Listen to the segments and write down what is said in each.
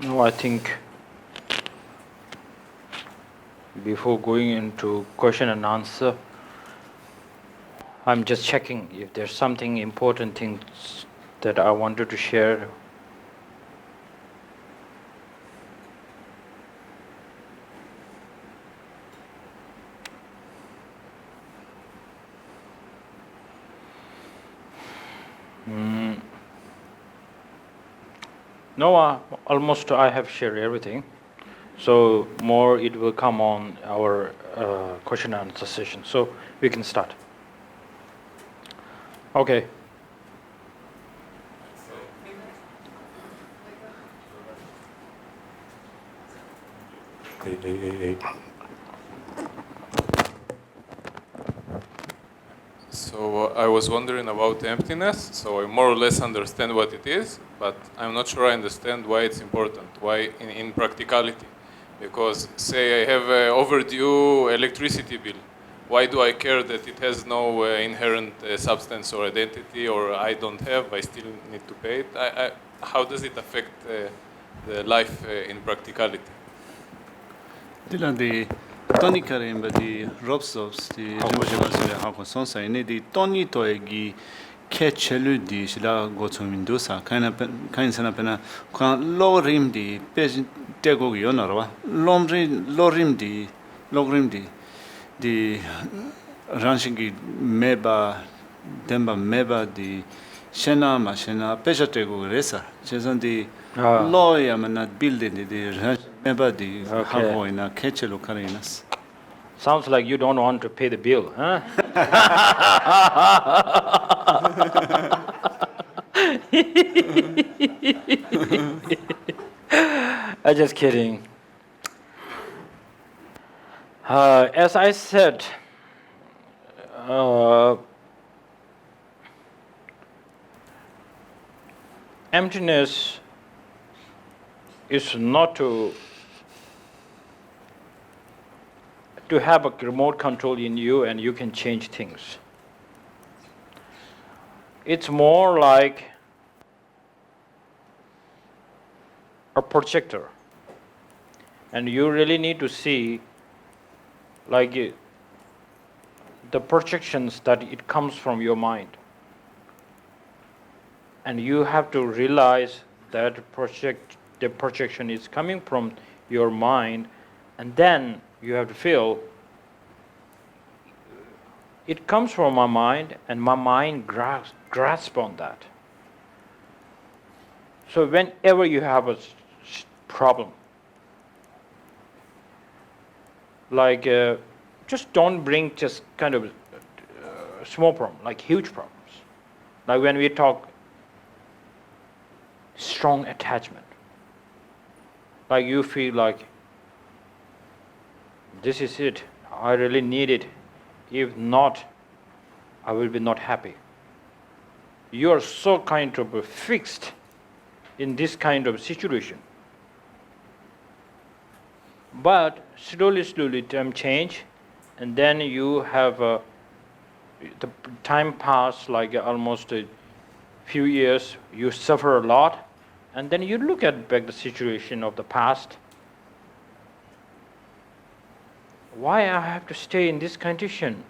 No, I think before going into question and answer, I'm just checking if there's something important things that I wanted to share. No, almost I have shared everything. So more it will come on our question and answer session. So we can start. Okay. So I was wondering about emptiness, so I more or less understand what it is, but I'm not sure I understand why it's important, why in practicality. Because say I have an overdue electricity bill, why do I care that it has no inherent substance or identity, or I don't have, I still need to pay it? How does it affect the life in practicality? 딜란디 토니카레 바디 롭스옵스 디 르모제바스레 하고 손사이네 디 토니토에기 캐첼루디 실라 고초민도사 카인사나페나 카 로림디 페지 테고기 요나로와 로림디 디 란싱기 메바 덴바 메바 디 셰나 마셰나 페자테고 그래서 제선디 로야만나 빌딩디 메바 디 하고이나 캐첼로 카레나스. Sounds like you don't want to pay the bill, huh? I'm just kidding. As I said, emptiness is not to have a remote control in you and you can change things. It's more like a projector, and you really need to see like the projections that it comes from your mind, and you have to realize that the projection is coming from your mind, and then you have to feel it comes from my mind, and my mind grasp on that. So whenever you have a problem, like just don't bring just kind of small problem, like huge problems. Like when we talk strong attachment, like you feel like this is it, I really need it. If not, I will be not happy. You are so kind of fixed in this kind of situation. But slowly time change, and then you have the time pass like almost a few years, you suffer a lot, and then you look at back the situation of the past. Why I have to stay in this condition?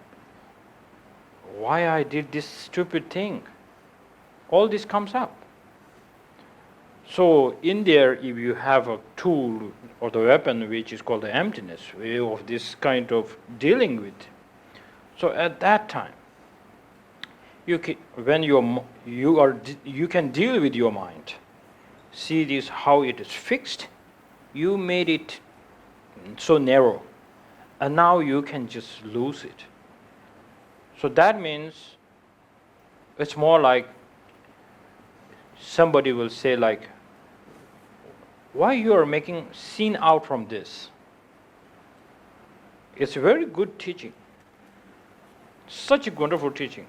Why I did this stupid thing? All this comes up. So in there, if you have a tool or the weapon which is called the emptiness, way of this kind of dealing with. So at that time, you can deal with your mind. See this how it is fixed. You made it so narrow. And now you can just lose it. So that means it's more like somebody will say like, why you are making scene out from this? It's a very good teaching. Such a wonderful teaching.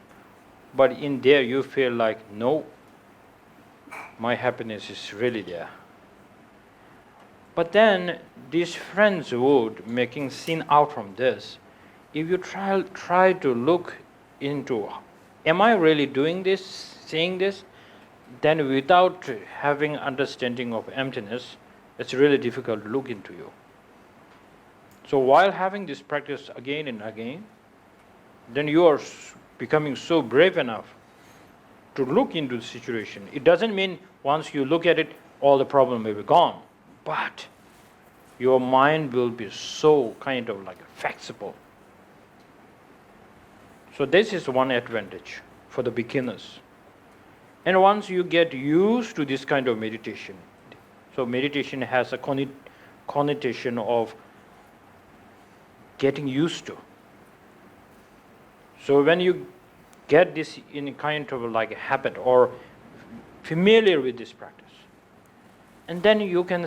But in there you feel like, no, my happiness is really there. But then these friends would making scene out from this. If you try to look into, am I really doing this, saying this? Then without having understanding of emptiness, it's really difficult to look into you. So while having this practice again and again, then you are becoming so brave enough to look into the situation. It doesn't mean once you look at it, all the problem will be gone, but your mind will be so kind of like flexible. So this is one advantage for the beginners. And once you get used to this kind of meditation, so meditation has a connotation of getting used to. So when you get this in kind of like a habit or familiar with this practice, and then you can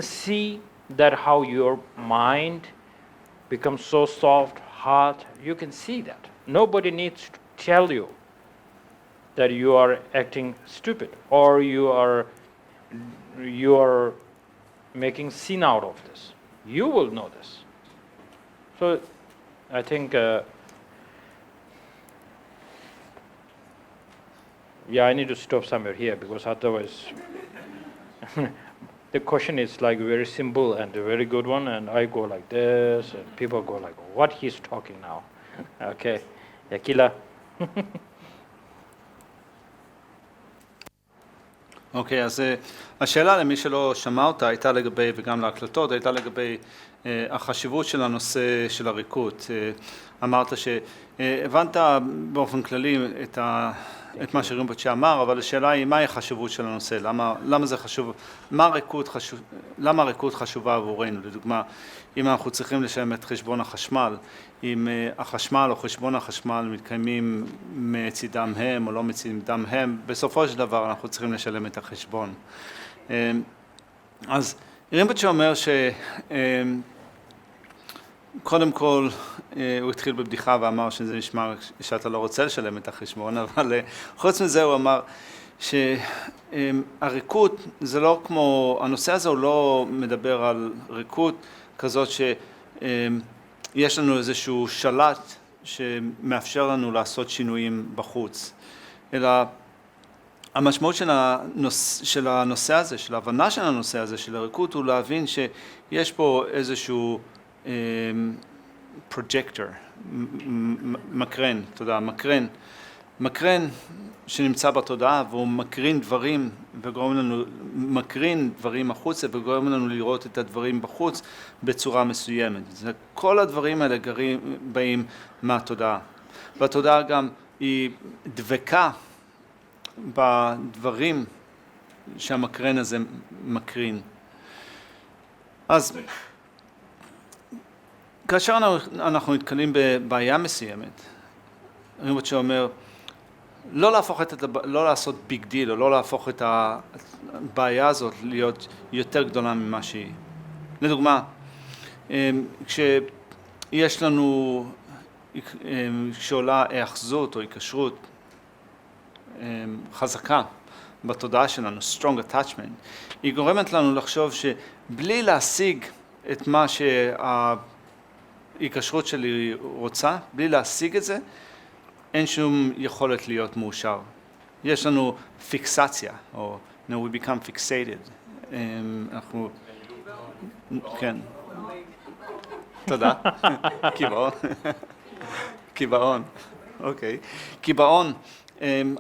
see that how your mind becomes so soft, hard. You can see that. Nobody needs to tell you that you are acting stupid or you are making sin out of this. You will know this. So I think I need to stop somewhere here because otherwise the question is like very simple and a very good one, and I go like this and people go like, what he's talking now? Okay, Yakila. אוקיי, אז השאלה למי שלא שמע אותה הייתה לגבי, וגם להקלטות, הייתה לגבי החשיבות של הנושא של הריקות. אמרת שהבנת באופן כללי את מה שרינפוצ'ה אמר, אבל השאלה היא מהי החשיבות של הנושא, למה זה חשוב, למה הריקות חשובה עבורנו? לדוגמה, אם אנחנו צריכים לשלם את חשבון החשמל, אם החשמל או חשבון החשמל מתקיימים מצידם הם או לא מצידם הם, בסופו של דבר אנחנו צריכים לשלם את החשבון. אז רינפוצ'ה אומר קודם כל, הוא התחיל בבדיחה ואמר שזה נשמע שאתה לא רוצה לשלם את החשבון, אבל חוץ מזה הוא אמר שהריקות זה לא כמו, הנושא הזה הוא לא מדבר על ריקות כזאת שיש לנו איזשהו שלט שמאפשר לנו לעשות שינויים בחוץ, אלא המשמעות של הנושא הזה, של ההבנה של הנושא הזה, של הריקות, הוא להבין שיש פה איזשהו פרוג'קטור, מקרן, תודה, מקרן שנמצא בתודעה והוא מקרין דברים וגורם לנו, מקרין דברים החוצה וגורם לנו לראות את הדברים בחוץ בצורה מסוימת. כל הדברים האלה באים מהתודעה. והתודעה גם היא דבקה בדברים שהמקרן הזה מקרין. אז כאשר אנחנו נתקלים בבעיה מסוימת, רינפוצ'ה אומר, לא לעשות ביג דיל, או לא להפוך את הבעיה הזאת להיות יותר גדולה ממה שהיא. לדוגמה, כשיש לנו, כשעולה היאחזות או היקשרות חזקה בתודעה שלנו, strong attachment, היא גורמת לנו לחשוב שבלי להשיג את מה ההיקשרות שלי רוצה, בלי להשיג את זה, אין שום יכולת להיות מאושר. יש לנו פיקסציה, או we become fixated. אנחנו... כן. תודה. קיבעון. אוקיי. קיבעון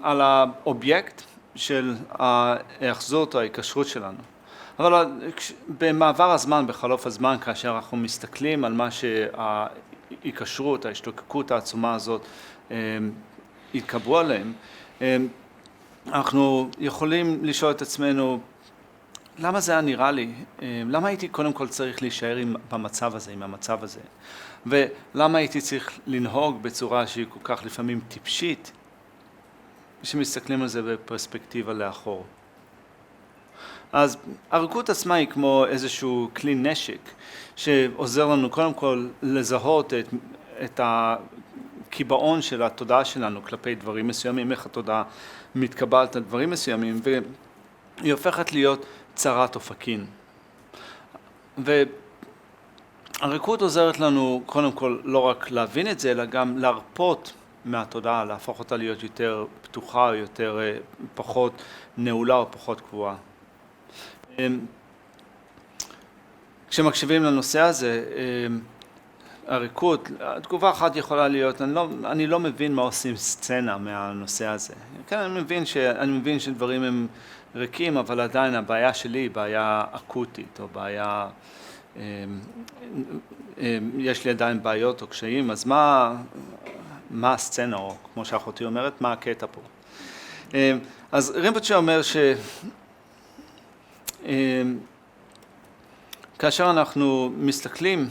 על האובייקט של ההאחזות או ההיקשרות שלנו. אבל במעבר הזמן, בחלוף הזמן, כאשר אנחנו מסתכלים על מה שההיקשרות, ההשתוקקות העצומה הזאת התקבעו עליהם, אנחנו יכולים לשאול את עצמנו, למה זה היה נראה לי? למה הייתי קודם כל צריך להישאר במצב הזה, עם המצב הזה? ולמה הייתי צריך לנהוג בצורה שהיא כל כך לפעמים טיפשית, כשמסתכלים על זה בפרספקטיבה לאחור? אז הריקות עצמה היא כמו איזשהו כלי נשק שעוזר לנו קודם כל לזהות את הקיבעון של התודעה שלנו כלפי דברים מסוימים, איך התודעה מתקבלת על דברים מסוימים, והיא הופכת להיות צרת אופקים. והריקות עוזרת לנו קודם כל לא רק להבין את זה, אלא גם להרפות מהתודעה, להפוך אותה להיות יותר פתוחה, יותר פחות נעולה או פחות קבועה. כשמקשיבים לנושא הזה, הריקוד, התגובה אחת יכולה להיות, אני לא מבין מה עושים סצנה מהנושא הזה. כן, אני מבין שדברים הם ריקים, אבל עדיין הבעיה שלי היא בעיה אקוטית, או בעיה, יש לי עדיין בעיות או קשיים, אז מה הסצנה, או כמו שאחותי אומרת, מה הקטע פה? אז רינפוצ'ה אומר כאשר אנחנו מסתכלים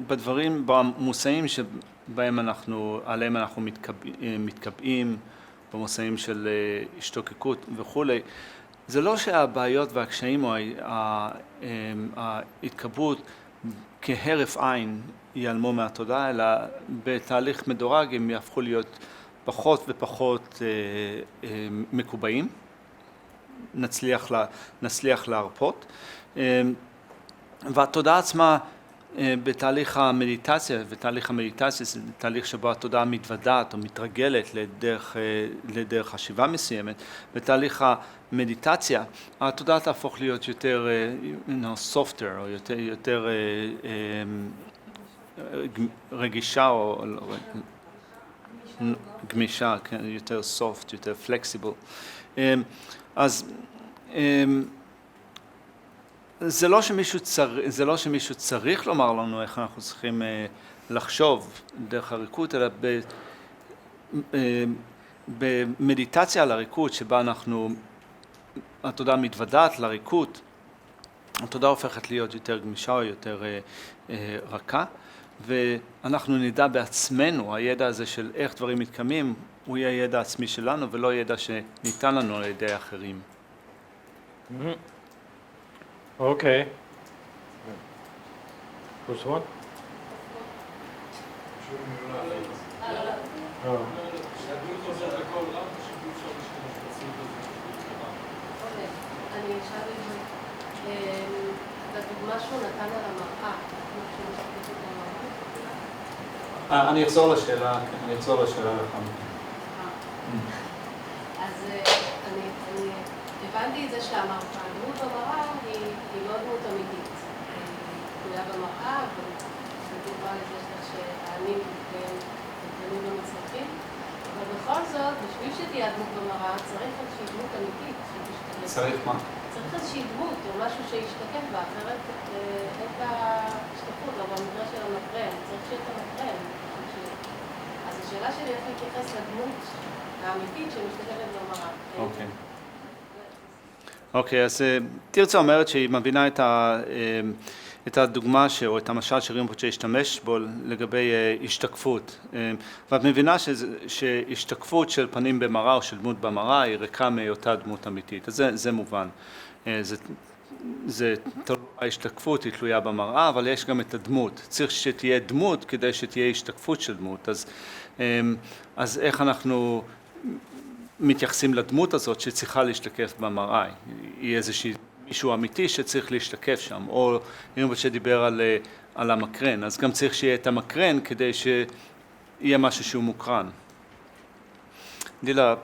בדברים, במושאים עליהם אנחנו מתקבעים, במושאים של השתוקקות וכולי, זה לא שהבעיות והקשיים או ההתקבעות כהרף עין ייעלמו מהתודעה, אלא בתהליך מדורג הם יהפכו להיות פחות ופחות מקובעים, נצליח להרפות. והתודעה עצמה בתהליך המדיטציה, ותהליך המדיטציה זה תהליך שבו התודעה מתוודעת או מתרגלת לדרך חשיבה מסוימת. בתהליך המדיטציה התודעה תהפוך להיות יותר softer או יותר רגישה או גמישה, יותר soft, יותר flexible. אז זה לא שמישהו צריך לומר לנו איך אנחנו צריכים לחשוב דרך הריקוד, אלא במדיטציה על הריקוד שבה התודעה מתוודעת לריקוד, התודעה הופכת להיות יותר גמישה או יותר רכה, ואנחנו נדע בעצמנו, הידע הזה של איך דברים מתקיימים, הוא יהיה ידע עצמי שלנו ולא ידע שניתן לנו על ידי אחרים. Okay. Who's one? אני אשאל את זה, בדוגמה שהוא נתן על המראה, אני אחזור לשאלה לכם. אז אני הבנתי את זה שהדמות במראה היא לא דמות אמיתית. היא תלויה במראה, ודוגמה לזה שהאני מתקיימים במצרכים, אבל בכל זאת, בשביל שתהיה הדמות במראה, צריך איזושהי דמות אמיתית. צריך מה? צריך איזושהי דמות או משהו שישתקף בה, אחרת אין בה השתקפות, אבל במקרה של המקרן, צריך שיהיה את המקרן. אז השאלה שלי איך להתייחס לדמות האמיתית שמשתקפת במראה. אוקיי, אז תרצה אומרת שהיא מבינה את הדוגמה או את המשל שרינפוצ'ה השתמש בו לגבי השתקפות. ואת מבינה שהשתקפות של פנים במראה או של דמות במראה היא ריקה מאותה דמות אמיתית. אז זה מובן. ההשתקפות היא תלויה במראה, אבל יש גם את הדמות. צריך שתהיה דמות כדי שתהיה השתקפות של דמות. אז איך אנחנו מתייחסים לדמות הזאת שצריכה להשתקף במראה? היא מישהו אמיתי שצריך להשתקף שם, או רינפוצ'ה דיבר על המקרן, אז גם צריך שיהיה את המקרן כדי שיהיה משהו שהוא מוקרן. דילה,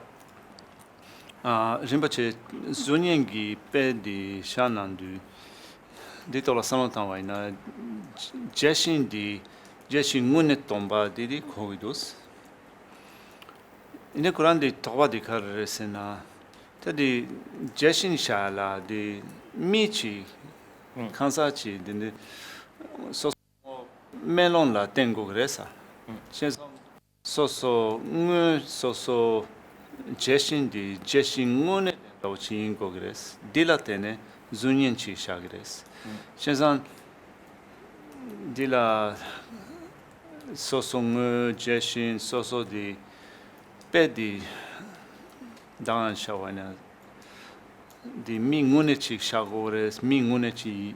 רינפוצ'ה זוניינגי פדי שננדו, דיטו לסנותן ויינה, ג'שין מונטון בדידי קורידוס, 이네 그런데 도와디 가르세나 저디 제신샤라 디 미치 칸사치 근데 소소 멜론라 땡고 그래서 소소 제신디 제신문에 도치인 거 그래서 딜라테네 주니엔치 샤그레스 셴산 딜라 소송 제신 소소디 pedi dan shawana di mingunechi shagores mingunechi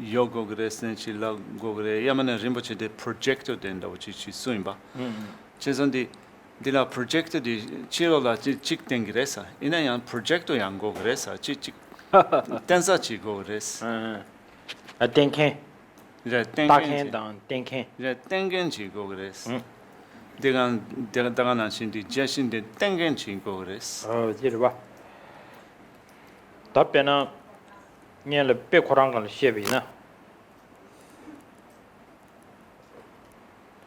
yogo gresnechi la gogre yamana rimboche de projector den da uchi suimba chezondi di la projector di chiro la chik tengresa ina yan projector yang gogresa chik tensa chi gores A tenken. ja Taken dan tenken. ja tengen chi gores 대간한 신디 제신데 땡겐 친구 그랬어. 이리 봐. 답변은 년에 백호랑을 쉐비나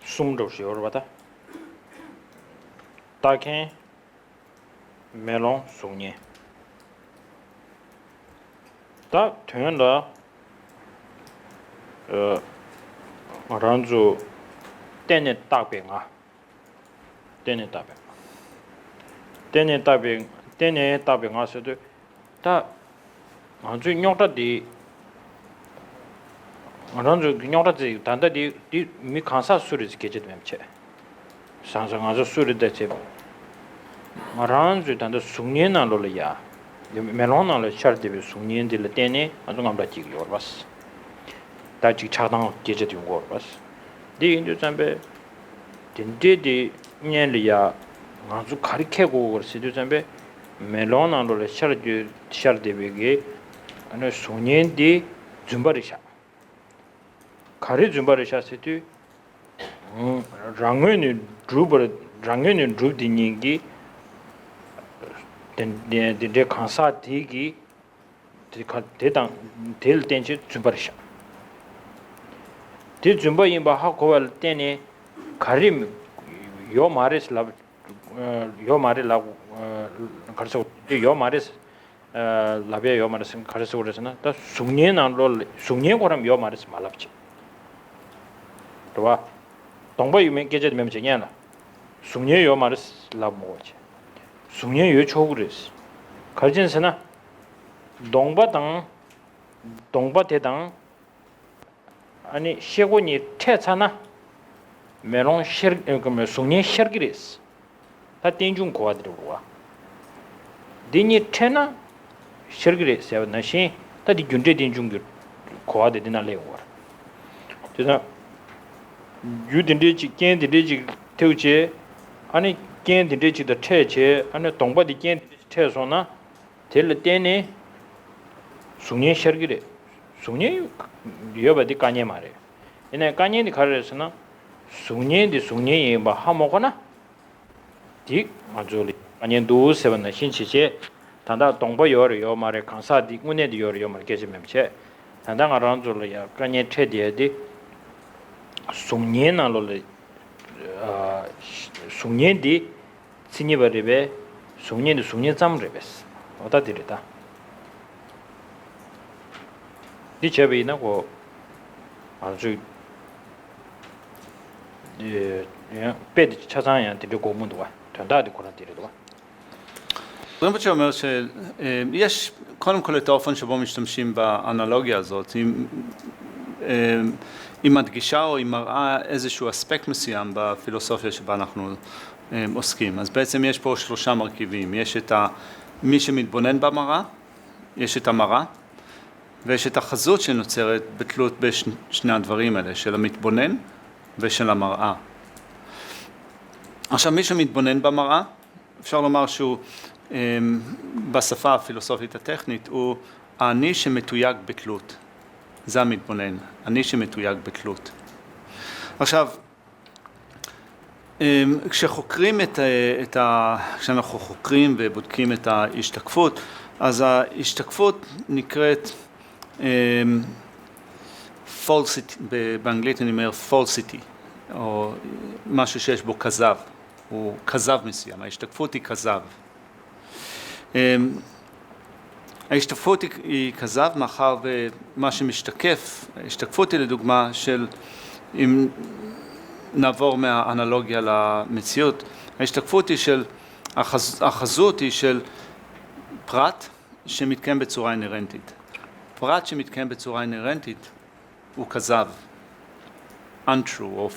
숨도시 오르바다 다케 멜론 송니 다 되는다 란주 때네 따병아 때네 따병아서도 다 아주 녀다디 란주 녀다디 단다디 미 칸사 수리지 계제됨체 상상 아주 수리대체 란주 단다 숙년나로야 멜론나로 샤르디비 숙년들 때네 아주 감다지 요르바스 다지 차당 계제된 거르바스 디 인도 잠베 딘데디 년리야 아주 가리케고 그러시죠 잠베 멜론나로 샤르디비게 아니 숙년디 줌바리샤 가리 줌바리샤스티 랑은이 드루디니기 데 칸사티기 대당 델 텐치 줌바리샤 데 줌바임바 하고할 때네 가림 요 마레스 라 가르쳐 요 마레스 라비아 요 마레스 가르쳐 그러잖아 다 숙년안로 숙년고람 요 마레스 말랍지 또 동바 유명 계절 멤버잖아 숙년 요 마레스 라모지 숙년 요 초그레스 가진스나 동바대당 아니 시고니 태차나 메롱 셔 그러면 숙년 셔기레스 다 땡중 고아들어와 디니 태나 셔기레스 나시 다디 균제 땡중 고아들이나 레고 그래서 유딘데지 깬데지 태우제 아니 깬데지도 태제 아니 동바디 깬데지 태소나 될 때네 숙년 셔기레 숙년 여바디 까냐 말이에요. 얘네 까냐니 가르쳐서나 숙년이 뭐 하모거나 디 아주리 아니도 세번나 신치제 단다 동보 요요 말에 강사디 운에디 요요 말 계시면체 단다 알아줄이야 까냐 최디에디 숙년나로래 숙년디 신이버리베 숙년 잠르베스 어다 드리다 디체비나고 아주 배드 차장한테 고문도 와 단다디 코라티르도 와 רינפוצ'ה אומר שיש קודם כל את האופן שבו משתמשים באנלוגיה הזאת, היא מדגישה או היא מראה איזשהו אספקט מסוים בפילוסופיה שבה אנחנו עוסקים. אז בעצם יש פה שלושה מרכיבים, יש את מי שמתבונן במראה, יש את המראה, ויש את החזות שנוצרת בתלות בשני הדברים האלה, של המתבונן ושל המראה. עכשיו מי שמתבונן במראה, אפשר לומר שהוא בשפה הפילוסופית הטכנית הוא האני שמתויג בתלות. זה המתבונן, אני שמתויג בתלות. עכשיו, כשאנחנו חוקרים ובודקים את ההשתקפות, אז ההשתקפות נקראת falsity, באנגלית אני אומר falsity, או משהו שיש בו כזב, הוא כזב מסוים, ההשתקפות היא כזב. ההשתקפות היא כזב מאחר ומה שמשתקף, ההשתקפות היא לדוגמה של, אם נעבור מהאנלוגיה למציאות, ההשתקפות היא של, החזות היא של פרט שמתקיים בצורה אינרנטית. פרט שמתקיים בצורה אינרנטית הוא כזב, untrue או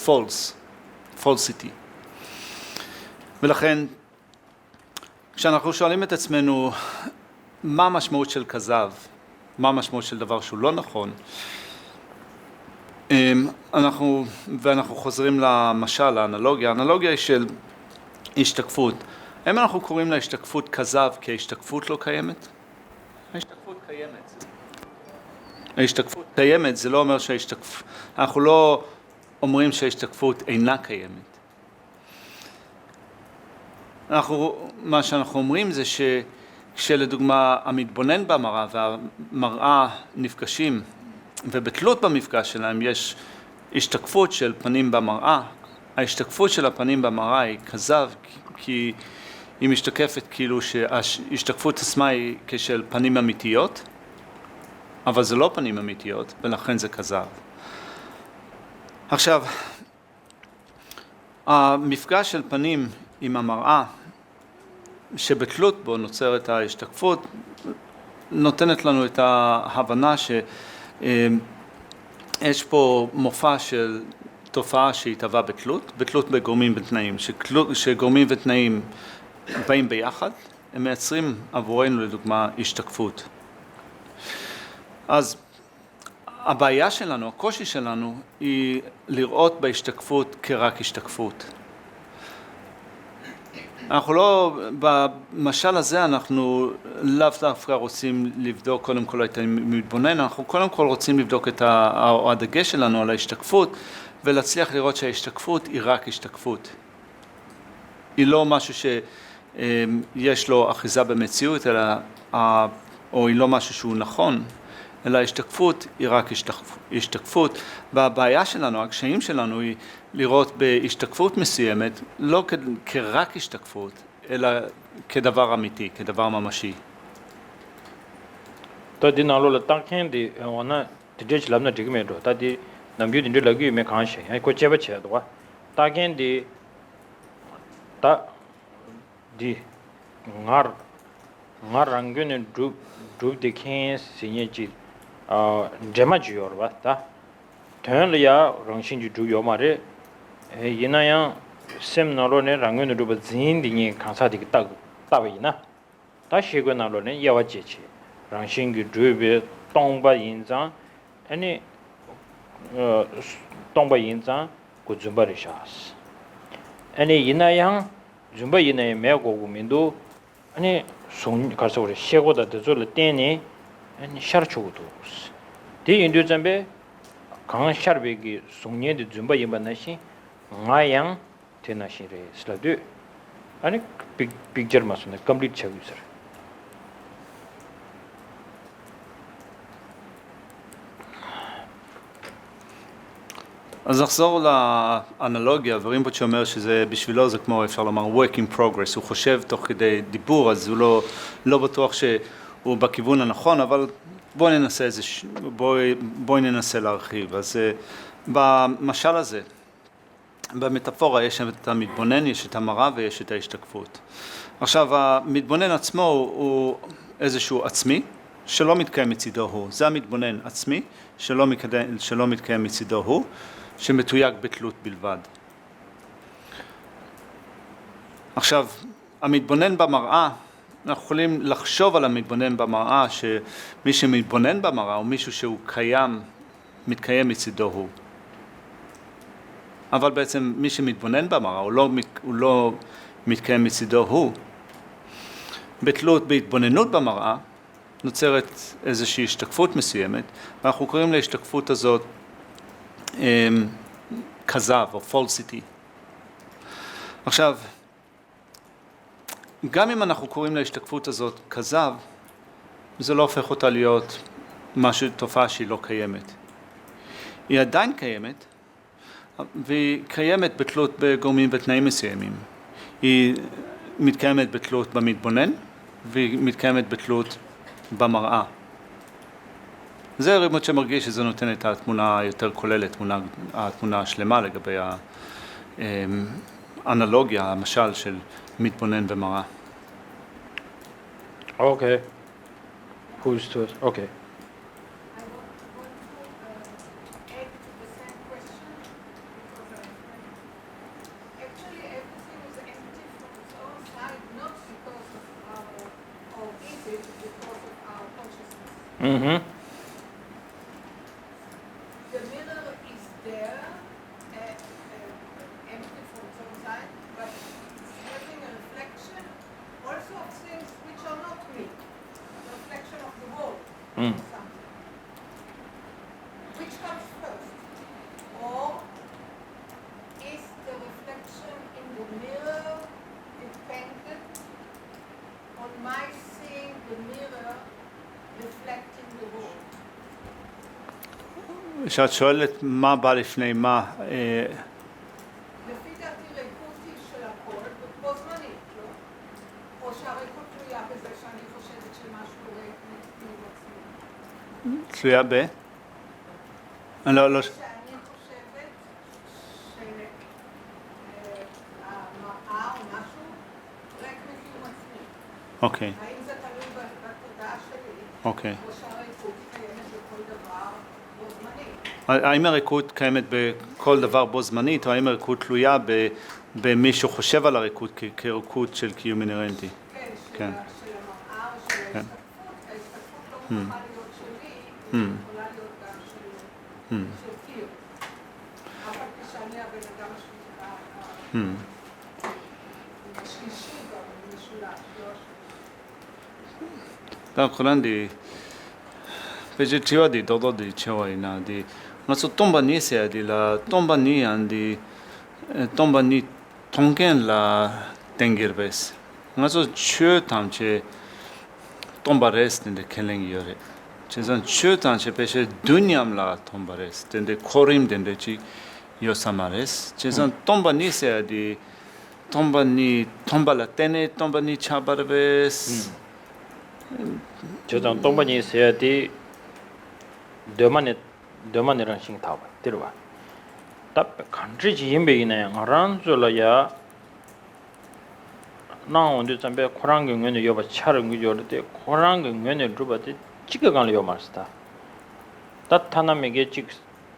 falsity. ולכן, כשאנחנו שואלים את עצמנו מה המשמעות של כזב, מה המשמעות של דבר שהוא לא נכון, ואנחנו חוזרים למשל, לאנלוגיה, האנלוגיה היא של השתקפות. האם אנחנו קוראים לה השתקפות כזב כי ההשתקפות לא קיימת? ההשתקפות קיימת. ההשתקפות קיימת, זה לא אומר שההשתקפות, אנחנו לא אומרים שההשתקפות אינה קיימת. מה שאנחנו אומרים זה כשלדוגמה המתבונן במראה והמראה נפגשים, ובתלות במפגש שלהם יש השתקפות של פנים במראה. ההשתקפות של הפנים במראה היא כזב, כי היא משתקפת כאילו שההשתקפות עצמה היא כשל פנים אמיתיות, אבל זה לא פנים אמיתיות, ולכן זה כזב. עכשיו, המפגש של פנים עם המראה, שבתלות בו נוצרת ההשתקפות, נותנת לנו את ההבנה שיש פה מופע של תופעה שהתהווה בתלות בגורמים ותנאים, שגורמים ותנאים באים ביחד, הם מייצרים עבורנו לדוגמה השתקפות. אז הבעיה שלנו, הקושי שלנו, היא לראות בהשתקפות כרק השתקפות. אנחנו לא, במשל הזה אנחנו לאו דווקא רוצים לבדוק קודם כל את המתבונן, אנחנו קודם כל רוצים לבדוק את הדגש שלנו על ההשתקפות, ולהצליח לראות שההשתקפות היא רק השתקפות. היא לא משהו שיש לו אחיזה במציאות, או היא לא משהו שהוא נכון, אלא ההשתקפות היא רק השתקפות. והבעיה שלנו, הקשיים שלנו היא לראות בהשתקפות מסוימת, לא כרק השתקפות, אלא כדבר אמיתי, כדבר ממשי. תודי נעלו לתקן די ונה תג'ש למנה דיגמדו תודי 남규 딘들 러기 매 간시 아이 고 제버쳐도 와 따겐디 따디 ngarangune dub de ken sinyeji jemajiyor ba ta tönle ya rangshinju du yo mare yinaya sem nalo ne rangune dub zin dingi kansa dik ta ba yina ta shego nalo ne yawa jechi rangshinju dub tongba yinzang ani tongba yinzang ku zumba rishas ani yinaya zumba yinaya me go gumindu 아니 송 가서 우리 शे고다 되줄 때니 아니 샤르초도 디 인도 잠베 강 샤르베기 송년의 준바 임반나시 나양 테나시레 슬라드 아니 픽처 마스네 컴플리트 차기서 אז נחזור לאנלוגיה, ורינפוצ'ה אומר שזה בשבילו זה כמו אפשר לומר work in progress, הוא חושב תוך כדי דיבור, אז הוא לא בטוח שהוא בכיוון הנכון, אבל בואי ננסה להרחיב. אז במשל הזה, במטאפורה יש את המתבונן, יש את המראה ויש את ההשתקפות. עכשיו המתבונן עצמו הוא איזשהו עצמי, שלא מתקיים מצידו הוא, זה המתבונן עצמי, שלא מתקיים מצידו הוא, שמתויג בתלות בלבד. עכשיו, המתבונן במראה, אנחנו יכולים לחשוב על המתבונן במראה, שמי שמתבונן במראה הוא מישהו שהוא מתקיים מצידו הוא. אבל בעצם מי שמתבונן במראה הוא לא מתקיים מצידו הוא. בתלות בהתבוננות במראה, נוצרת איזושהי השתקפות מסוימת, ואנחנו קוראים להשתקפות הזאת כזב או falsity. עכשיו, גם אם אנחנו קוראים להשתקפות הזאת כזב, זה לא הופך אותה להיות תופעה שהיא לא קיימת. היא עדיין קיימת, והיא קיימת בתלות בגורמים ותנאים מסוימים. היא מתקיימת בתלות במתבונן, והיא מתקיימת בתלות במראה. זה רינפוצ'ה מרגיש שזה נותן את התמונה היותר כוללת, התמונה השלמה לגבי האנלוגיה, המשל של מתבונן ומראה. אוקיי. אוקיי. Mm-hmm. The mirror is there, empty from some side, but it's having a reflection also of things which are not me. A reflection of the world or something. Which comes first? Or is the reflection in the mirror dependent on my seeing כשאת שואלת מה בא לפני מה, לפי דעתי ריקות היא של הכל, בו זמנית, לא? או שהריקות תלויה בזה שאני חושבת שמשהו ריק מעצמי. תלויה ב? אני לא... שאני חושבת שהמראה או משהו ריק מקיום עצמי. אוקיי, האם זה תלוי בתודעה שלי, אוקיי. או שהריקות קיימת בכל דבר בו זמנית? האם הריקות קיימת בכל דבר בו זמנית, או האם הריקות תלויה במי שחושב על הריקות כריקות של קיום אינרנטי? כן, כן. של המראה או של כן. ההשתקפות. ההשתקפות לא מוכרחה להיות שלי, היא יכולה להיות גם של קיום. אף על פי שאני הבן אדם השלישי גם, משולש, לא השלישי. だからこれなんで、ペジチワディドドディチワイナディ、まあそトンバニセアディラトンバニアンディ、トンバニトンケンラテンゲルベス、まあそチュータンチェトンバレステンデケレンギヨレ、チェザンチュータンチェペシェドゥニアムラトンバレステンデコリムデンデチヨサマレス、チェザントンバニセアディ、トンバラテネトンバニチャバレベス。저장 동반이 있어야 돼. 너만의 랑싱 타봐. 들어봐. 답 간지지 힘베이네. 알란줄라야. 나 온데 잠배 코랑 경연에 여봐 차를 그저때 코랑 경연에 주바데 찍어가려 요 말스다. 따타나메게 찍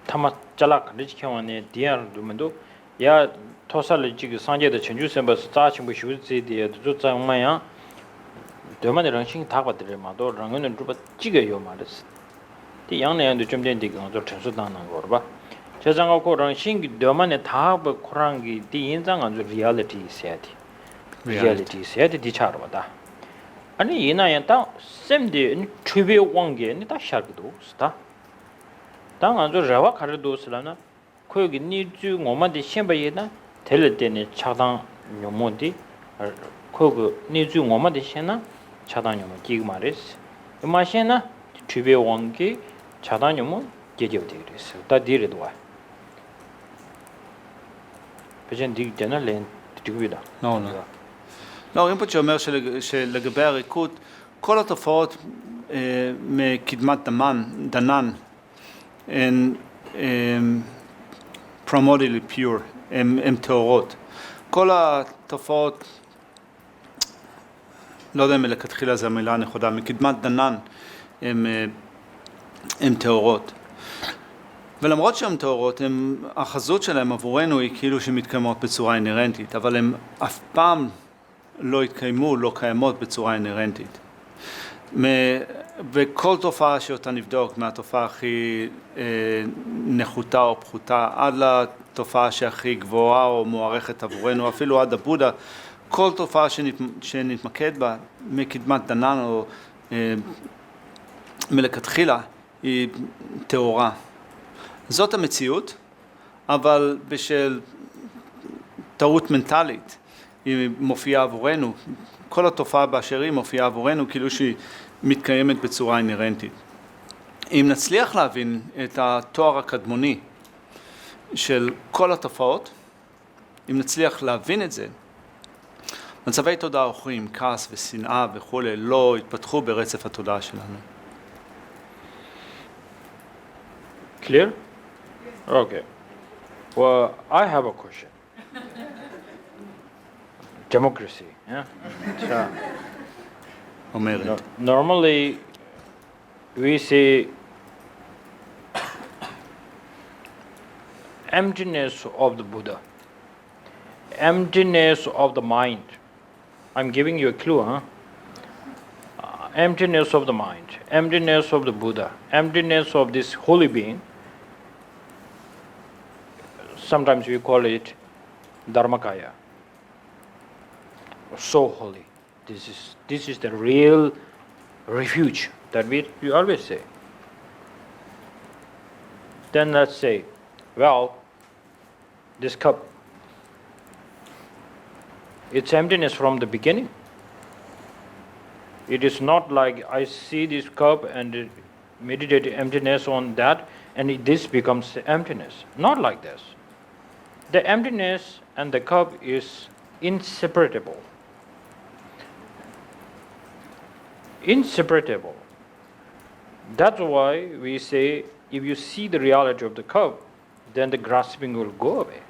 타마 잘라 간지 경원에 디아르 두면도 야 토살을 찍 상제의 전주선버스 짜친부 휴지디에 조장마야 너만의 랑싱 타바들마도 랑은 주바 찍어요 말스. 이 양내한테 좀 된데 그거 전수당한 거 봐. 저장하고 랑싱 너만의 타바 코랑기 디 인장 안 리얼리티 있어야 돼. 리얼리티 있어야 돼 디차로다. 아니 이나야 다 샘데 추비 왕게 니다 샤르도 스타. 당 안저 라와 카르도 슬라나 거기 니주 오만데 셴바이나 될 때네 차당 요모디 거기 니주 오만데 셴나 차단요모 기그 말이스. 마시나 주베 왕기 차단요모 계제되게 그랬어. 다 디르도 와. 배전 디기잖아 렌 디기다. לא, רינפוצ'ה אומר שלגבי הריקות, כל התופעות מקדמת דנן הן primordially pure, הן טהורות. כל התופעות, לא יודע אם מלכתחילה זו המילה הנכונה, מקדמת דנן הן טהורות. ולמרות שהן טהורות, החזות שלהן עבורנו היא כאילו שמתקיימות בצורה אינרנטית, אבל הן אף פעם לא התקיימו, לא קיימות בצורה אינרנטית. וכל תופעה שאותה נבדוק, מהתופעה הכי נחותה או פחותה, עד לתופעה שהכי גבוהה או מוערכת עבורנו, אפילו עד הבודה, כל תופעה שנתמקד בה, מקדמת דנן או מלכתחילה, היא טהורה. זאת המציאות, אבל בשל טעות מנטלית, היא מופיעה עבורנו, כל התופעה באשר היא מופיעה עבורנו כאילו שהיא מתקיימת בצורה אינרנטית. אם נצליח להבין את התואר הקדמוני של כל התופעות, אם נצליח להבין את זה, מצבי תודעה אחרים, כעס ושנאה וכו' לא יתפתחו ברצף התודעה שלנו. Clear? Okay. Well, I have a question. Democracy, yeah? אומרת. Normally, we say emptiness of the Buddha, emptiness of the mind. I'm giving you a clue, huh? Emptiness of the mind, emptiness of the Buddha, emptiness of this holy being. Sometimes we call it Dharmakaya. So holy. This is the real refuge that we always say. Then let's say, well, this cup, it's emptiness from the beginning. It is not like I see this cup and meditate emptiness on that, and this becomes the emptiness. Not like this. The emptiness and the cup is inseparable. Inseparable. That's why we say if you see the reality of the cup, then the grasping will go away.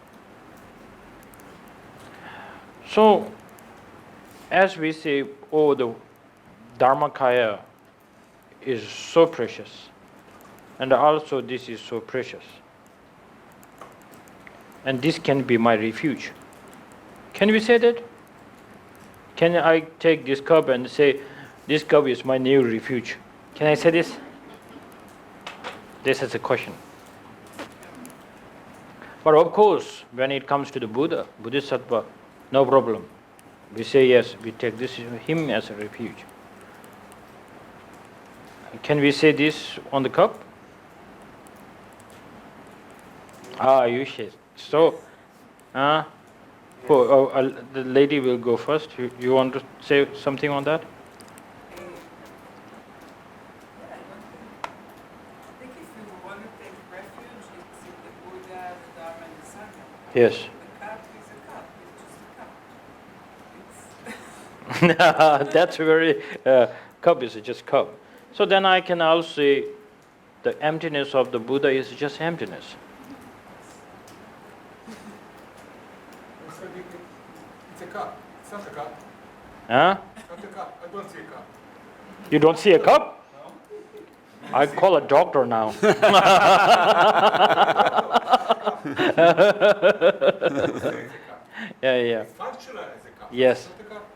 So, as we say, oh, the Dharmakaya is so precious, and also this is so precious, and this can be my refuge. Can we say that? Can I take this cup and say, this cup is my new refuge? Can I say this? This is a question. But of course, when it comes to the Buddha, Bodhisattva, no problem. We say yes, we take this him as a refuge. Can we say this on the cup? You should. So, the lady will go first. You want to say something on that? Yes. The cup is a cup. It's just a cup. That's very, cup is just cup. So then I can also say the emptiness of the Buddha is just emptiness. It's a cup. It's not a cup. Huh? It's not a cup. I don't see a cup. You don't see a cup? I call a doctor now. Yeah. Functional as a cup. Yes. It's not a cup.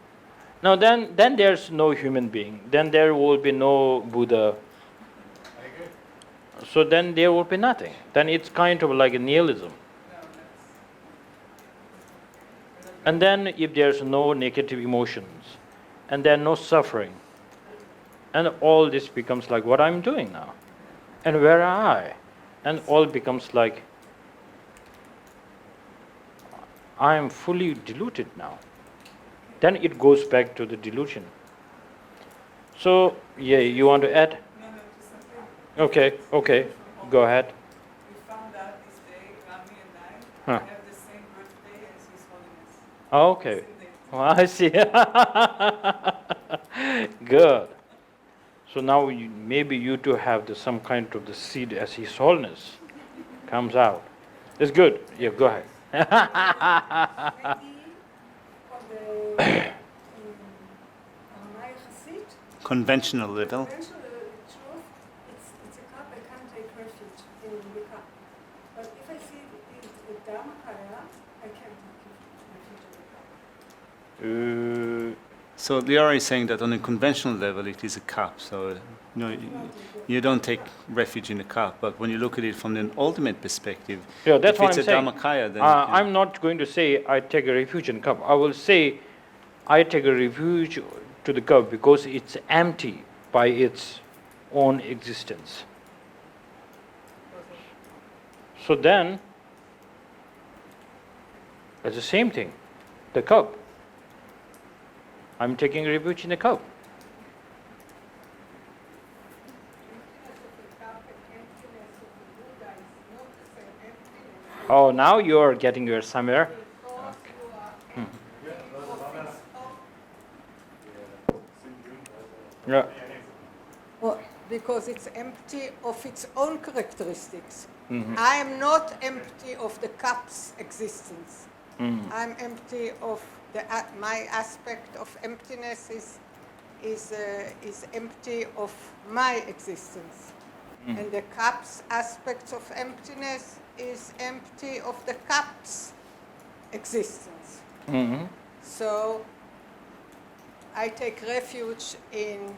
Now then there's no human being. Then there will be no Buddha. I agree. So then there will be nothing. Then it's kind of like a nihilism. And then if there's no negative emotions, and then no suffering, and all this becomes like what I'm doing now. And where am I? And all becomes like I am fully deluded now. Then it goes back to the delusion. So, yeah, you want to add? No, just something. Okay, go ahead. We found out this day, Rami and I Huh. have the same birthday as His Holiness. Oh, okay. Same day. Oh, I see. Good. So now maybe you two have some kind of the seed as His Holiness comes out. It's good. Yeah, go ahead. Maybe on my Hasid, Conventional level. conventional truth, it's a cup, I can't take refuge in the cup. But if I see it is the Dharmakaya, I can take refuge in the cup. So Liara is saying that on a conventional level it is a cup. So you don't take refuge in a cup. But when you look at it from an ultimate perspective, Yeah, that's if what it's I'm a saying. Dharmakaya, then I'm not going to say I take a refuge in cup. I will say I take a refuge to the cup because it's empty by its own existence. So then, it's the same thing. The cup. I'm taking refuge in the cup. Emptiness of the cup and emptiness of the Buddha is not the same emptiness. Oh, now you are getting your somewhere. Because you are empty of its own. Yeah. Well, because it's empty of its own characteristics. Mhm. I am not empty of the cup's existence. Mm. I'm empty of my aspect of emptiness is empty of my existence, and the cup's aspects of emptiness is empty of the cup's existence. Mhm. So I take refuge in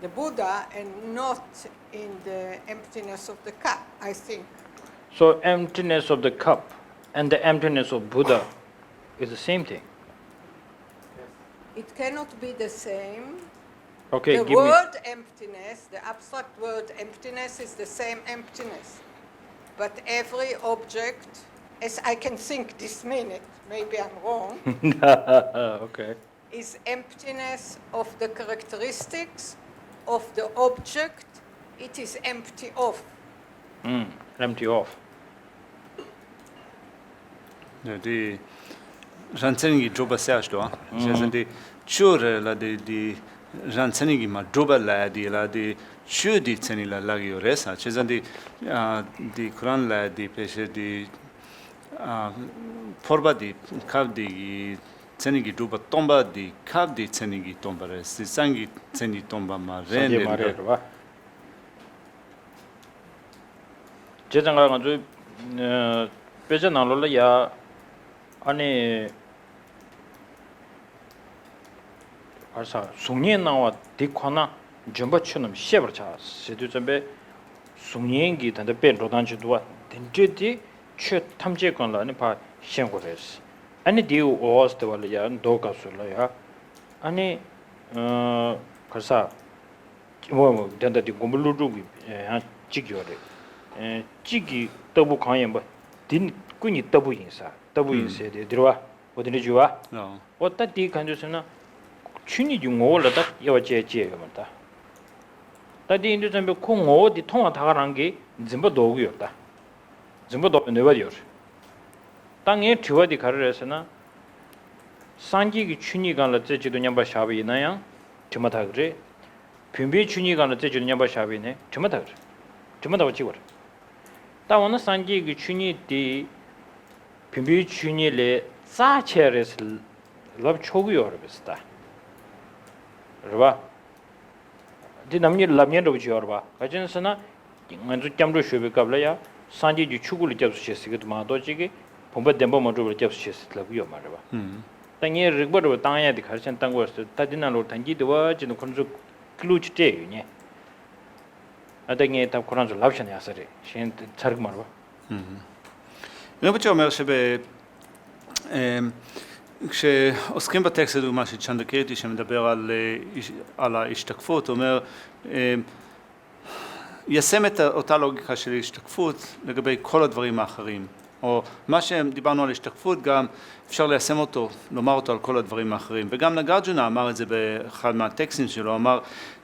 the Buddha and not in the emptiness of the cup, I think. So emptiness of the cup and the emptiness of Buddha is the same thing. It cannot be the same. Okay, The give me. word emptiness, the abstract word emptiness is the same emptiness. But every object, as I can think this minute, maybe I'm wrong, Okay. is emptiness of the characteristics of the object it is empty of. empty off. 디 란체닝이 조바세아스도 제선디 추르라디 란체닝이 마 조발라디라디 슈디 체니라 라기오레사 제선디 디 쿠란라디 페셰디 포르바디 카브디 체니기 조바 톰바디 카브디 체니기 톰바레스 상기 체니 톰바마 산제 렌데 말해봐. 제장가 가지고 빼져 나올라야 아니 알사 숭년 나와 디코나 점버처럼 쉐버차 세두점에 숭년기 단데 벤로단지도와 덴제디 최 탐제건라니 바 시행고레스 아니 디우 오스도발이야 도가술라야 아니 가사 뭐 된다디 고물루루기 찍여래 찍이 더부 강연 뭐딘 꾸니 더부 인사 더부 인사에 들어와 어디를 주와 어따 디 간주스나 춘이 중고라다 여제제가 말다 다디 인도 좀 콩어디 통화 다가란 게 전부 도구였다 전부 도 내버려 땅에 뒤와디 가르래서나 산지기 춘이 간을 제지도 냠바 샤비나야 주마다 그래 빈비 춘이 간을 제지도 냠바 샤비네 주마다 그래 주마다 찍어 다원은 산지기 춘이 디 빈비 춘이래 자체레스 럽 초구요 비슷다 그봐 디 남니 람년도 지어봐 가진스나 먼저 잠도 쉬비 갑라야 산지기 추구를 잡수셨으기도 마도지기 본버 덴버 모두를 잡수셨을라고요 말봐 땅에 르버도 땅에디 가르친 땅고스 다디나로 단기도와 지는 컨주 클루치테유니 아당에 다 코란조 랍션이 아서리 신 차르고 말봐 רינפוצ'ה אומר כשעוסקים בטקסט דוגמה שצ'נדקריטי שמדבר על ההשתקפות, הוא אומר, יישם את אותה לוגיקה של השתקפות לגבי כל הדברים האחרים, או מה שדיברנו על השתקפות גם אפשר ליישם אותו, לומר אותו על כל הדברים האחרים, וגם נגרג'ונה אמר את זה באחד מהטקסטים שלו, אמר,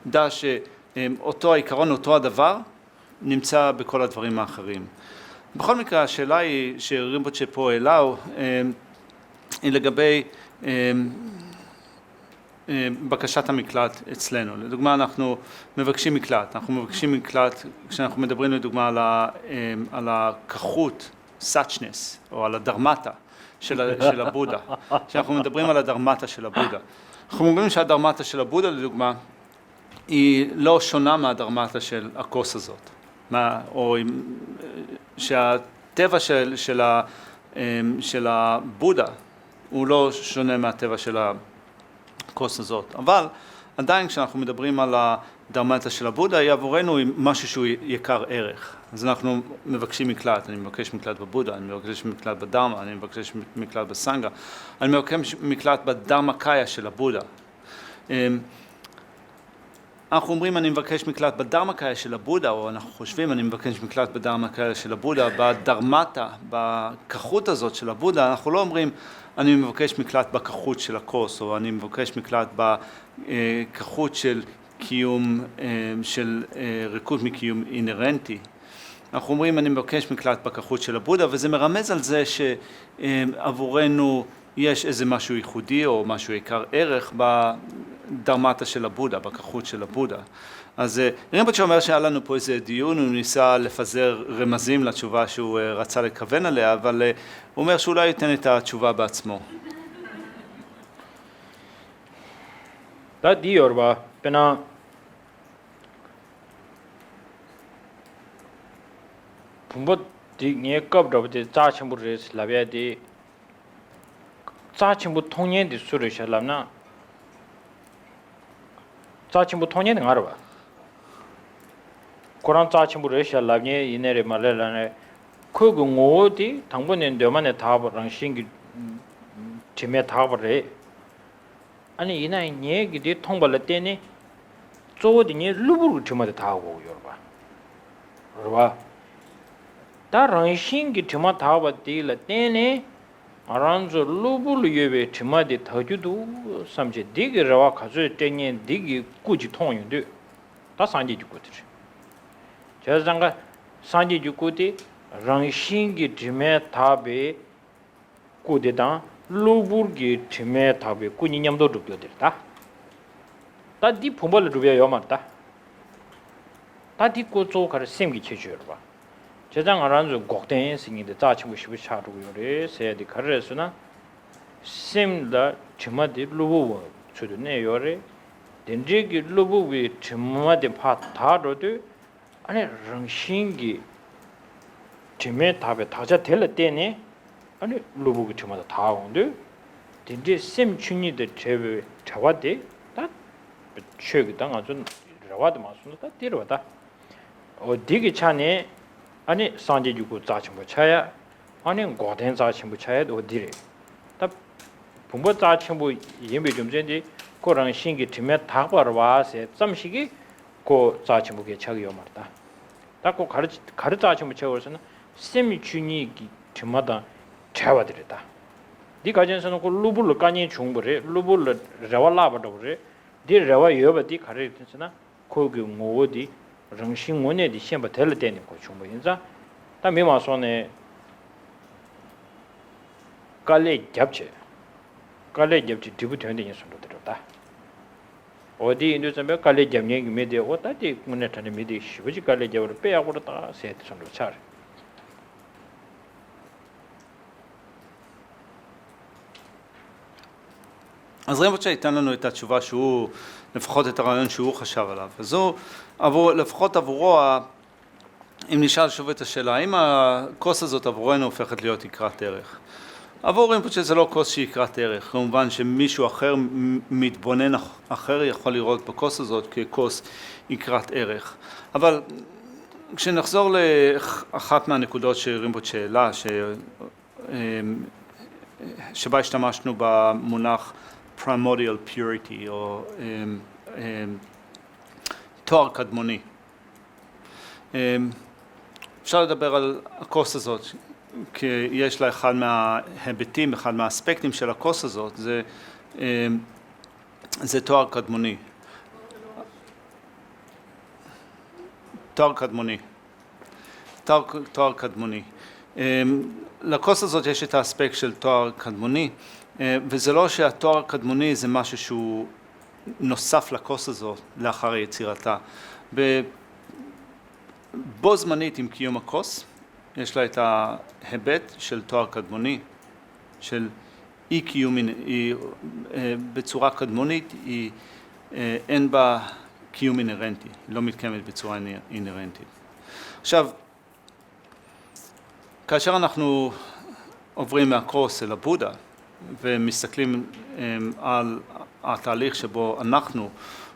דע שאותו העיקרון, אותו הדבר, נמצא בכל הדברים האחרים. בכל מקרה, השאלה היא שרינפוצ'ה פה העלה, היא לגבי בקשת המקלט אצלנו. לדוגמה, אנחנו מבקשים מקלט, כשאנחנו מדברים לדוגמה על הכחות, סאצ'נס, או על הדרמטה של הבודה. כשאנחנו מדברים על הדרמטה של הבודה. אנחנו אומרים שהדרמטה של הבודה, לדוגמה, היא לא שונה מהדרמטה של הכוס הזאת. או שהטבע של הבודה הוא לא שונה מהטבע של הכוס הזאת. אבל עדיין כשאנחנו מדברים על הדרמטה של הבודה, היא עבורנו משהו שהוא יקר ערך. אז אנחנו מבקשים מקלט, אני מבקש מקלט בבודה, אני מבקש מקלט בדרמה, אני מבקש מקלט בסנגה, אני מבקש מקלט בדרמקאיה של הבודה. אנחנו אומרים אני מבקש מקלט בדרמקאיה של הבודה, או אנחנו חושבים אני מבקש מקלט בדרמקאיה של הבודה, בדרמטה, בכחות הזאת של הבודה, אנחנו לא אומרים אני מבקש מקלט בכחות של הכוס, או אני מבקש מקלט בכחות של קיום, של ריקוד מקיום אינרנטי. אנחנו אומרים אני מבקש מקלט בכחות של הבודה, וזה מרמז על זה שעבורנו יש איזה משהו ייחודי או משהו יקר ערך בדרמטה של הבודה, בכחות של הבודה. אז רינפוצ'ה אומר שהיה לנו פה איזה דיון, הוא ניסה לפזר רמזים לתשובה שהוא רצה לכוון עליה, אבל הוא אומר שאולי ייתן את התשובה בעצמו. 다 디어바 페나 분보 디니에 겁더버데 자침부르스 라베디 자침부 통년디 수를 샬람나 자침부 통년은 알아봐 고란 자침부를 샬람니 이내레 말레라네 그거 어디 당분에 너만에 답을 신기 팀에 답을 아니 이나이 얘기디 통발을 때니 쪼디니 루부를 팀에 답하고 여러분 여러분 다른 신기 팀에 답을 때니 아란조 루부를 예배 팀에 더주도 삼제 디기라와 가져 때니 디기 꾸지 통용도 다 산지 죽거든. 제가 산지 주고디 랑신기 드메 타베 고데다 루부르기 드메 타베 꾸니냠도 루벼들다 다디 폼벌 루벼 요마다 다디 고조 가르 셈기 체주여 봐 제장 알아서 곡된 생인데 자치고 싶어 차루요래 세디 가르스나 셈다 드마디 루부 주드네 요래 덴지기 루부위 드마디 파 다로도 아니 랑신기 드메 답에 다자 될 때네 아니 루부기 드마다 다 온데 덴지 셈 춘이데 제베 자와데 다 최기 당 아주 라와드 마스노다 데려와다 어디기 차네 아니 산지 주고 자침부 차야 아니 고된 자침부 차야 어디래 다 본부 자침부 예배 좀 전에 고랑 신기 드메 다바로 와서 점식이 고 자침부게 차기요 말다 딱고 가르 자침부 채워서는 셈이 주니기 드마다 채워드렸다 네 가전에서는 그 루블을 까니 중부래 루블을 레와라바도 그래 네 레와 여바디 가르쳤으나 거기 뭐디 랑싱원에디 셈바 될 때는 고 중부 인자 다 미마손에 깔레 잡체 디부 되는 손으로 들었다 어디 인도점에 깔레 잡냐기 메디 오다디 문에타네 메디 시부지 깔레 잡으로 빼야고 그러다 세트 손으로 차 אז רינפוצ'ה ייתן לנו את התשובה שהוא, לפחות את הרעיון שהוא חשב עליו. וזו, לפחות עבורו, אם נשאל שוב את השאלה, האם הכוס הזאת עבורנו הופכת להיות יקרת ערך? עבור רינפוצ'ה זה לא כוס שהיא יקרת ערך, כמובן שמישהו אחר, מתבונן אחר יכול לראות בכוס הזאת ככוס יקרת ערך. אבל כשנחזור לאחת מהנקודות שרינפוצ'ה העלה, שבה השתמשנו במונח primordial purity או תואר קדמוני. אפשר לדבר על הכוס הזאת, כי יש לה אחד מההיבטים, אחד מהאספקטים של הכוס הזאת, זה תואר קדמוני. תואר קדמוני. תואר קדמוני. לכוס הזאת יש את האספקט של תואר קדמוני, וזה לא שהתואר הקדמוני זה משהו שהוא נוסף לכוס הזאת לאחר יצירתה. בו זמנית עם קיום הכוס, יש לה את ההיבט של תואר קדמוני, של אי קיום, בצורה קדמונית, אין בה קיום אינרנטי, היא לא מתקיימת בצורה אינרנטית. עכשיו, כאשר אנחנו עוברים מהקורס אל הבודה ומסתכלים על התהליך שבו אנחנו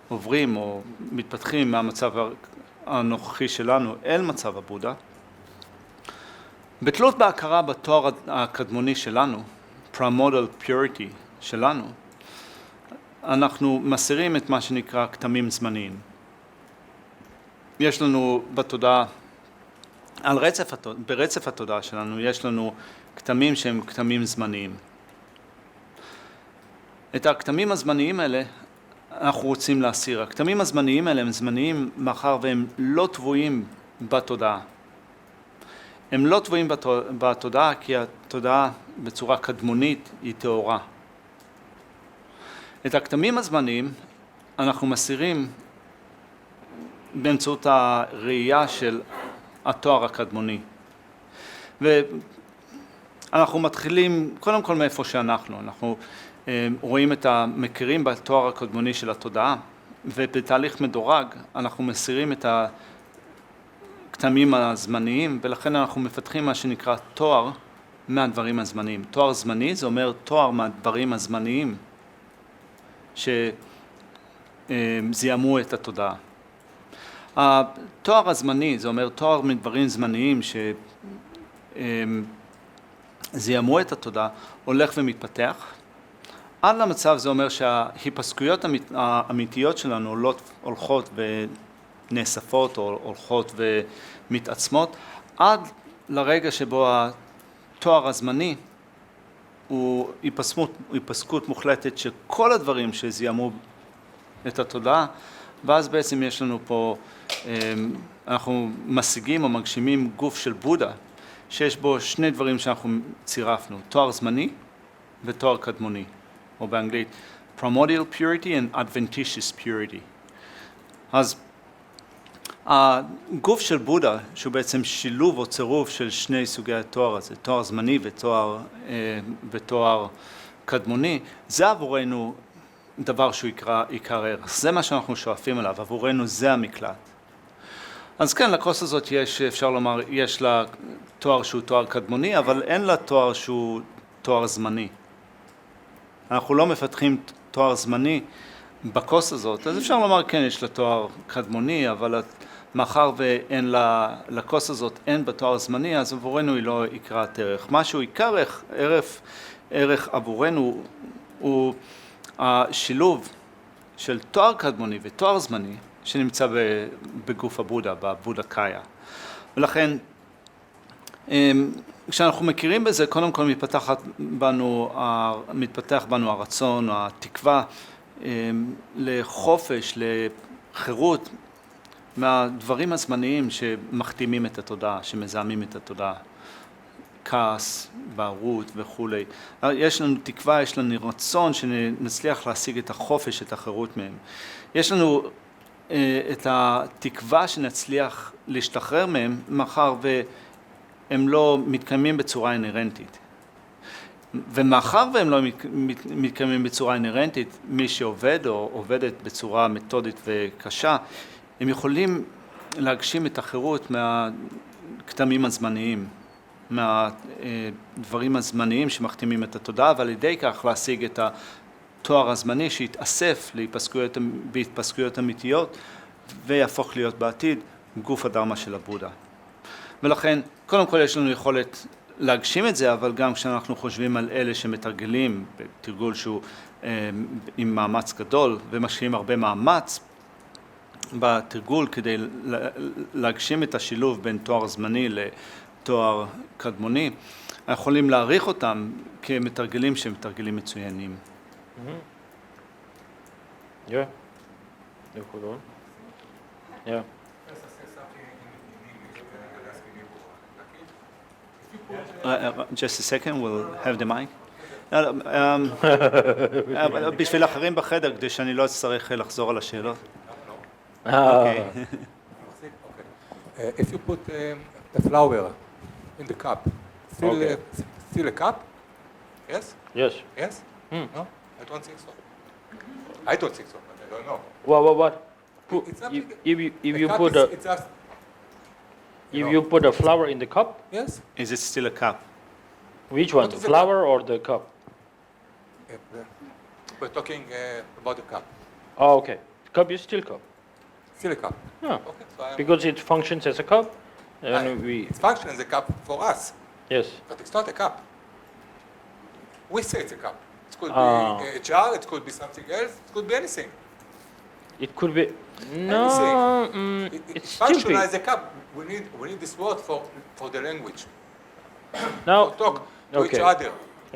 עוברים או מתפתחים מהמצב הנוכחי שלנו אל מצב הבודה, בתלות בהכרה בתואר הקדמוני שלנו, primordial purity שלנו, אנחנו מסירים את מה שנקרא כתמים זמניים. יש לנו בתודעה, ברצף התודעה שלנו יש לנו כתמים שהם כתמים זמניים. את הכתמים הזמניים האלה אנחנו רוצים להסיר. הכתמים הזמניים האלה הם זמניים מאחר והם לא טבועים בתודעה. הם לא טבועים בתודעה כי התודעה בצורה קדמונית היא טהורה. את הכתמים הזמניים אנחנו מסירים באמצעות הראייה של התואר הקדמוני. ואנחנו מתחילים קודם כל מאיפה שאנחנו. אנחנו רואים את המכירים בתואר הקדמוני של התודעה, ובתהליך מדורג אנחנו מסירים את הכתמים הזמניים, ולכן אנחנו מפתחים מה שנקרא תואר מהדברים הזמניים. תואר זמני זה אומר תואר מהדברים הזמניים שזיהמו את התודעה. התואר הזמני זה אומר תואר מדברים זמניים שזיהמו את התודעה, הולך ומתפתח. עד למצב זה אומר שההיפסקויות האמיתיות שלנו הולכות ונאספות או הולכות ומתעצמות, עד לרגע שבו התואר הזמני הוא היפסקות מוחלטת שכל הדברים שזיהמו את התודעה ואז בעצם יש לנו פה, אנחנו משיגים או מגשימים גוף של בודה, שיש בו שני דברים שאנחנו צירפנו, תואר זמני ותואר קדמוני, או באנגלית primordial purity and adventitious purity. אז הגוף של בודה, שהוא בעצם שילוב או צירוף של שני סוגי התואר הזה, תואר זמני ותואר קדמוני, זה עבורנו דבר שהוא עיקר ערך, זה מה שאנחנו שואפים עליו, עבורנו זה המקלט. אז כן, לכוס הזאת יש, אפשר לומר, יש לה תואר שהוא תואר קדמוני, אבל אין לה תואר שהוא תואר זמני. אנחנו לא מפתחים תואר זמני בכוס הזאת, אז אפשר לומר, כן, יש לה תואר קדמוני, אבל מאחר ואין לה, לכוס הזאת אין בתואר זמני, אז עבורנו היא לא עיקרת ערך. משהו עיקר ערך עבורנו הוא השילוב של תואר קדמוני ותואר זמני, שנמצא בגוף הבודה, בבודה קאיה. ולכן, כשאנחנו מכירים בזה, קודם כל מתפתח בנו הרצון, התקווה לחופש, לחירות, מהדברים הזמניים שמחתימים את התודעה, שמזהמים את התודעה. כעס, בערות וכו'. יש לנו תקווה, יש לנו רצון שנצליח להשיג את החופש, את החירות מהם. יש לנו את התקווה שנצליח להשתחרר מהם, מאחר והם לא מתקיימים בצורה אינרנטית. ומאחר והם לא מתקיימים בצורה אינרנטית, מי שעובד או עובדת בצורה מתודית וקשה, הם יכולים להגשים את החירות מהכתמים הזמניים, מהדברים הזמניים שמחתימים את התודעה, ועל ידי כך להשיג את התואר הזמני שיתאסף בהתפסקויות אמיתיות ויהפוך להיות בעתיד גוף הדרמה של הבודה. ולכן, קודם כל יש לנו יכולת להגשים את זה, אבל גם כשאנחנו חושבים על אלה שמתרגלים בתרגול שהוא עם מאמץ גדול ומשקיעים הרבה מאמץ בתרגול כדי להגשים את השילוב בין תואר זמני לתואר קדמוני, יכולים להעריך אותם כמתרגלים שהם מתרגלים מצוינים. Yeah. Hold on. Yeah. Just a second, we'll have the mic. בשביל אחרים בחדר, כדי שאני לא אצטרך לחזור על השאלות. Okay. If you put the flower in the cup, still a cup? Yes? Yes. Yes? No? I don't think so. I don't think so, but I don't know. What? It's not If the you cup put is- a it's just, if you put a flower in the cup, yes? Is it still a cup? which one, What the is the flower or the cup? We're talking about the cup. Oh, okay. Cup is still cup. Still a cup. Yeah. Okay, so Because it functions as a cup, and we It's function as a cup for us, yes. but it's not a cup. We say it's a cup. It could Ah. be a jar, it could be something else, it could be anything. It could be no. It's still functional big. as a cup. We need this word for the language. Now, To talk to each okay. other.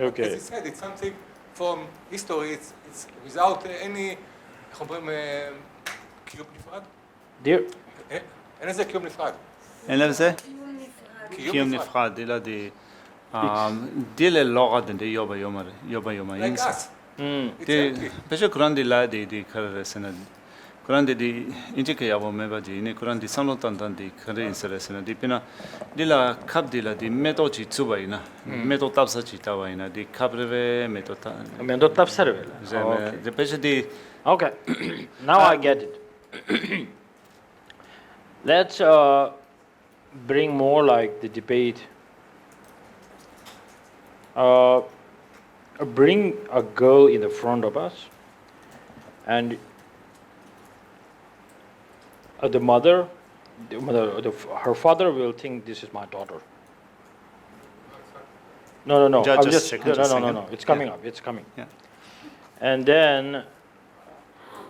Okay. As he said, it's something from history. It's without any, איך אומרים, קיום נפרד? Dear, אין לזה קיום נפרד. אין לזה? קיום נפרד. נפרד, דילה לא רדן די יובה יומה Like us. Exactly. פשוט קורן די לאדי די קרסנה קורן די אינטיקה יבוא מבדי הנה קורן די סמלו טנטן די קרסנה די פינה דילה קאפ דילה די מטו צ'יצובה הנה מטו טאפסה צ'יטאבה הנה די קאפ רווה מטו טא I'm not upset. זה פשוט די Okay, now I get it. Let's bring more like the debate. Bring a girl in the front of us, and her father will think this is my daughter. No. Just I'm a second, no. It's coming up. It's coming. Yeah. And then,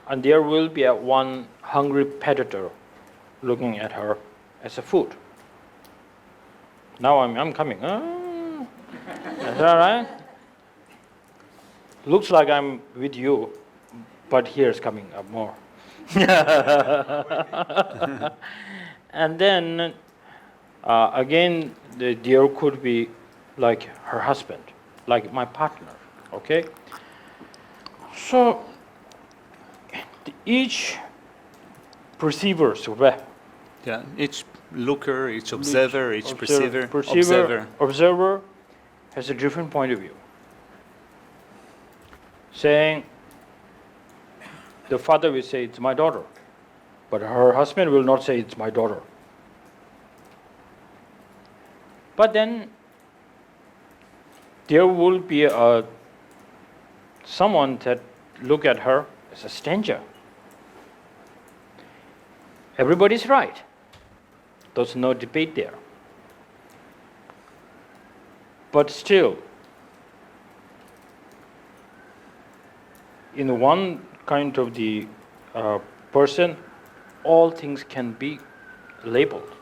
and there will be one hungry predator looking at her as a food. Now I'm coming. Is that right? Looks like I'm with you, but here's coming up more. And then again, there could be like her husband, like my partner, okay? So each perceivers, Yeah, each looker, each observer, each perceiver, observer has a different point of view. Saying, the father will say, it's my daughter, but her husband will not say, it's my daughter. But then there will be someone that look at her as a stranger. Everybody's right. There's no debate there. But still, in one kind of the person, all things can be labeled.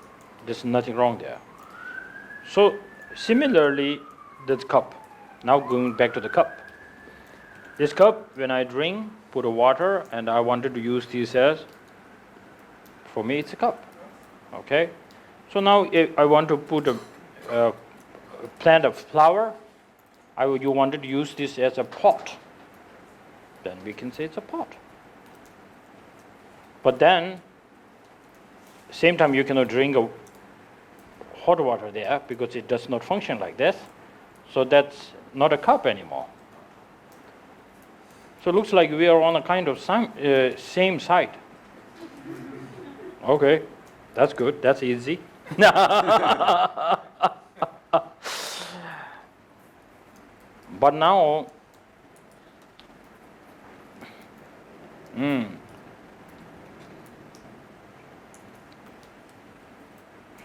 There's nothing wrong there. So similarly, the cup. Now going back to the cup. This cup, when I drink, put a water, and I wanted to use this as, for me it's a cup. Okay? So now if I want to put a plant of flower, you wanted to use this as a pot, then we can say it's a pot. But then, same time you cannot drink a hot water there because it does not function like this. So that's not a cup anymore. So it looks like we are on a kind of same side. Okay, that's good, that's easy. But now,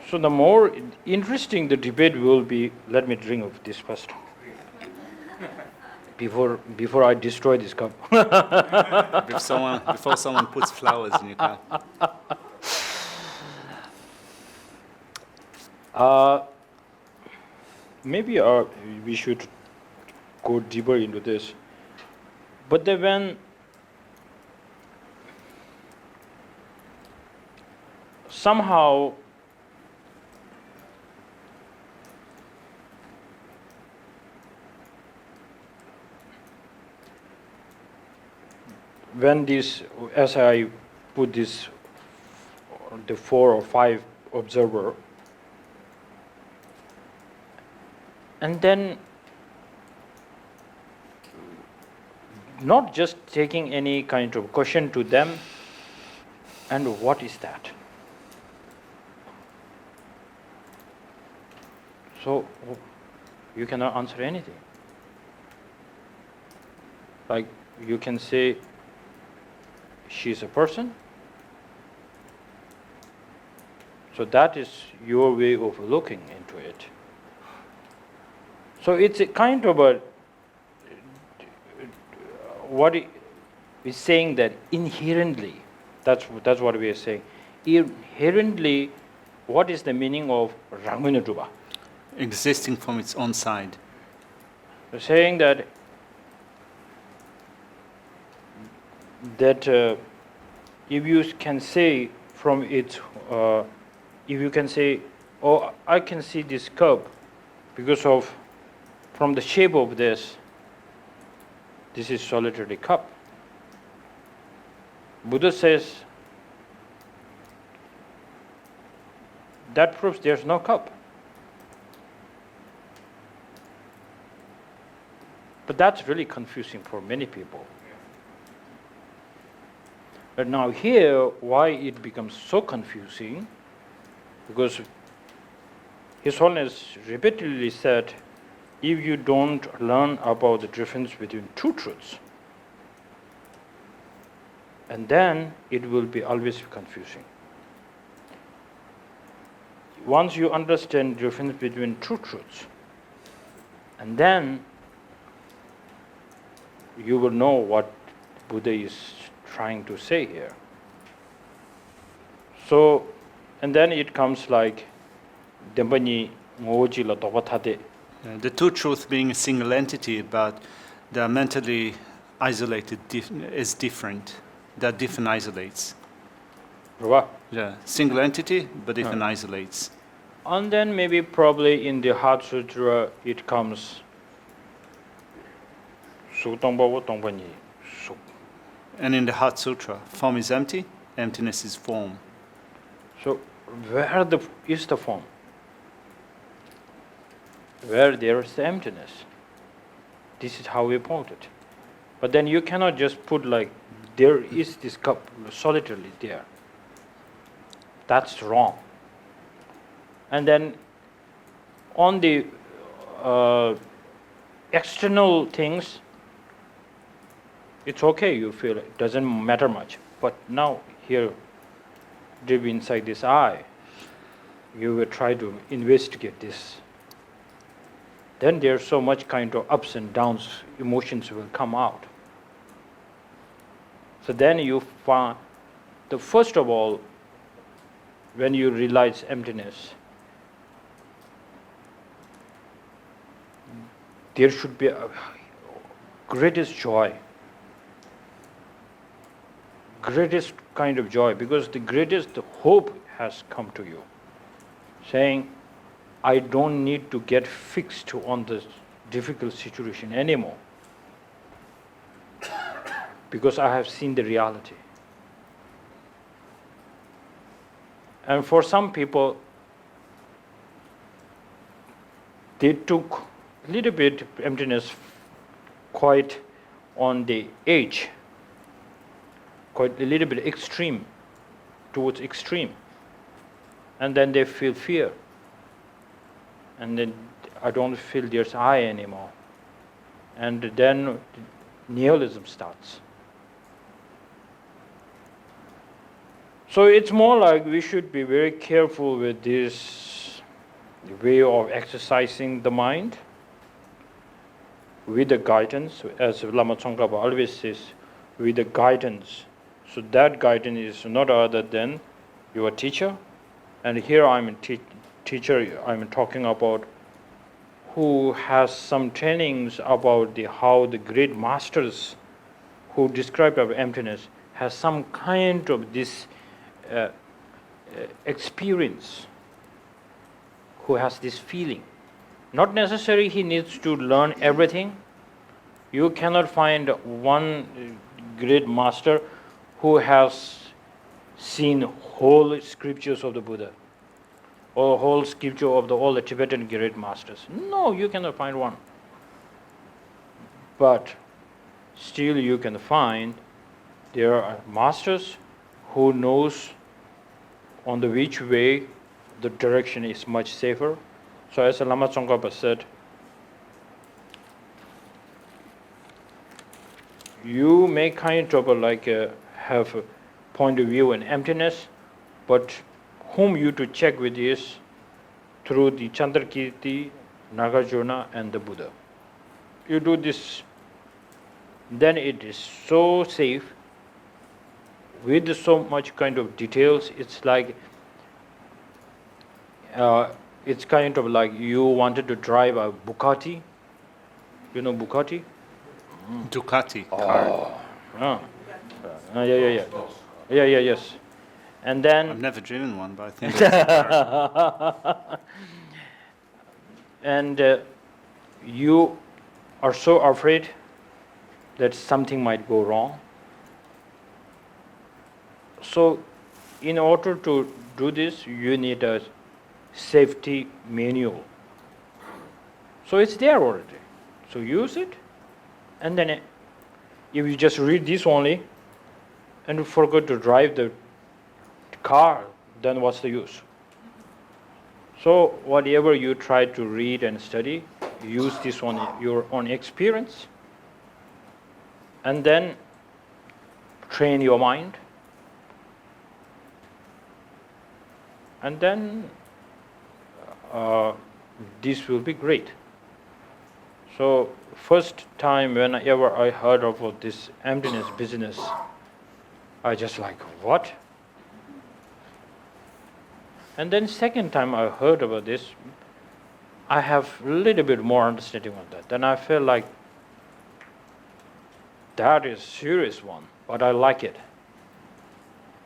so the more interesting the debate will be, let me drink of this first. Before I destroy this cup. Before someone puts flowers in your cup. Maybe we should go deeper into this. But then when somehow when this, as I put this, the 4 or 5 observer, and then not just taking any kind of question to them, and what is that? So you cannot answer anything. Like you can say, she's a person. So that is your way of looking into it. So it's a kind of a, what is saying that inherently, that's what we are saying. Inherently, what is the meaning of Rangminaduba? Existing from its own side. We're saying that if you can say from its, if you can say, oh, I can see this cup because of, from the shape of this is solitary cup. Buddha says that proves there's no cup. But that's really confusing for many people. But now here, why it becomes so confusing, because His Holiness repeatedly said, if you don't learn about the difference between two truths, and then it will be always confusing. Once you understand the difference between two truths, and then you will know what Buddha is trying to say here. So, and then it comes like Dembani Ngoji la Tobatade. The two truths being a single entity, but they are mentally isolated as different. that different isolates. Right? Yeah, single entity, but different isolates. And then maybe probably in the Heart Sutra it comes Su Tongpa Wo Tongpa Ni Su. And in the Heart Sutra, form is empty, emptiness is form. So where is the form? Where there is the emptiness. This is how we put it. But then you cannot just put like there is this cup solitarily there. That's wrong. And then on the external things, it's okay, you feel it doesn't matter much. But now here, deep inside this eye, you will try to investigate this. Then there's so much kind of ups and downs, emotions will come out. So then you find, first of all, when you realize emptiness, there should be a greatest joy, greatest kind of joy, because the greatest hope has come to you, saying, I don't need to get fixed on this difficult situation anymore, because I have seen the reality. And for some people, they took a little bit emptiness quite on the edge, quite a little bit extreme, towards extreme. And then they feel fear. And then I don't feel there's I anymore. And then nihilism starts. So it's more like we should be very careful with this way of exercising the mind with the guidance, as Lama Tsongkhapa always says, with the guidance. So that guidance is not other than your teacher. And here I'm a teacher, I'm talking about who has some trainings about how the great masters who describe of emptiness has some kind of this experience, who has this feeling. Not necessarily he needs to learn everything. You cannot find one great master who has seen whole scriptures of the Buddha or whole scripture of all the Tibetan great masters. No, you cannot find one. But still you can find there are masters who knows on the which way the direction is much safer. So as Lama Tsongkhapa said, you may kind of have a point of view in emptiness, but whom you to check with is through the Chandrakirti, Nagarjuna and the Buddha. You do this, then it is so safe, with so much kind of details. It's like it's kind of like you wanted to drive a Bugatti. You know Bugatti? Ducati car. Yes. And then I've never driven one, but I think that's a car. and you are so afraid that something might go wrong. So in order to do this, you need a safety manual. So it's there already. So use it. And then if you just read this only and you forget to drive the car, then what's the use? So whatever you try to read and study, use this on your own experience, and then train your mind, and then this will be great. So first time whenever I heard about this emptiness business, I just like, what? And then second time I heard about this, I have a little bit more understanding on that. Then I feel like that is serious one, but I like it.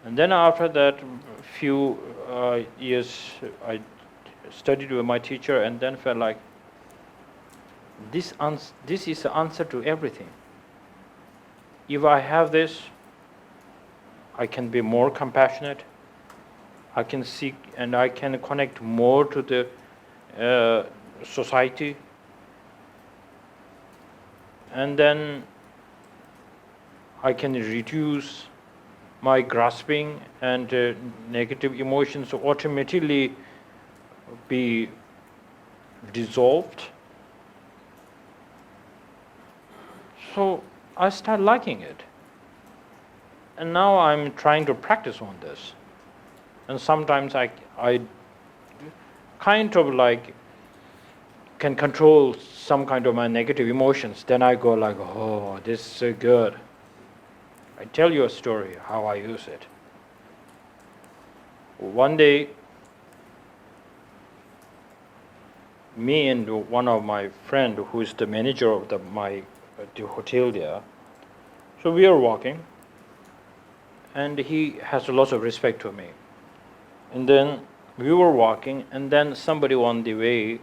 And then after that, few years, I studied with my teacher, and then felt like this is the answer to everything. If I have this, I can be more compassionate. I can seek and I can connect more to the society. And then I can reduce my grasping and negative emotions automatically be dissolved. So I start liking it. And now I'm trying to practice on this. And sometimes I kind of like can control some kind of my negative emotions. Then I go like, oh, this is so good. I tell you a story how I use it. One day, me and one of my friend who is the manager of the hotel there, so we are walking, and he has lots of respect for me. And then we were walking, and then somebody on the way,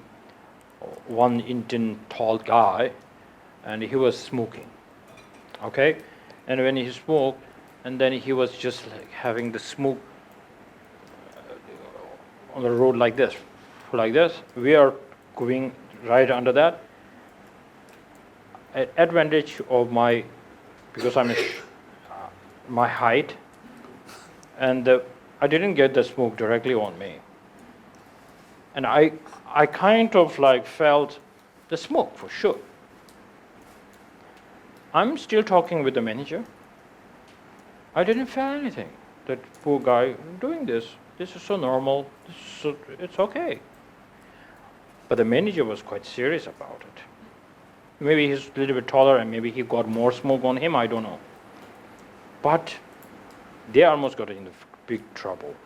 one Indian tall guy, and he was smoking. Okay? And when he smoked, and then he was just like having the smoke on the road like this. We are going right under that. Advantage of because I'm my height, and I didn't get the smoke directly on me. And I kind of like felt the smoke for sure. I'm still talking with the manager. I didn't feel anything. That poor guy doing this. This is so normal. It's okay. But the manager was quite serious about it. Maybe he's a little bit taller and maybe he got more smoke on him, I don't know. But they almost got in big trouble.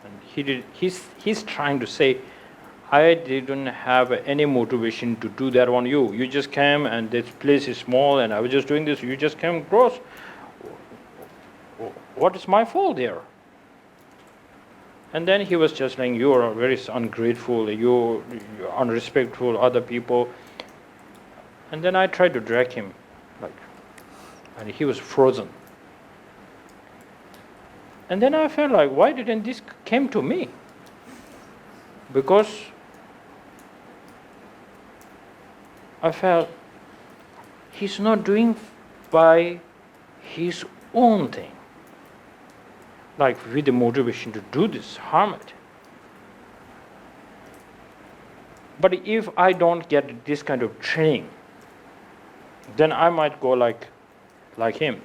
And he's trying to say, I didn't have any motivation to do that on you. You just came and this place is small and I was just doing this. You just came gross. What is my fault there? And then he was just saying, you are very ungrateful, you're unrespectful other people. And then I tried to drag him, and he was frozen. And then I felt like, why didn't this came to me? Because I felt he's not doing by his own thing, like with the motivation to do this, harm it. But if I don't get this kind of training, then I might go like him.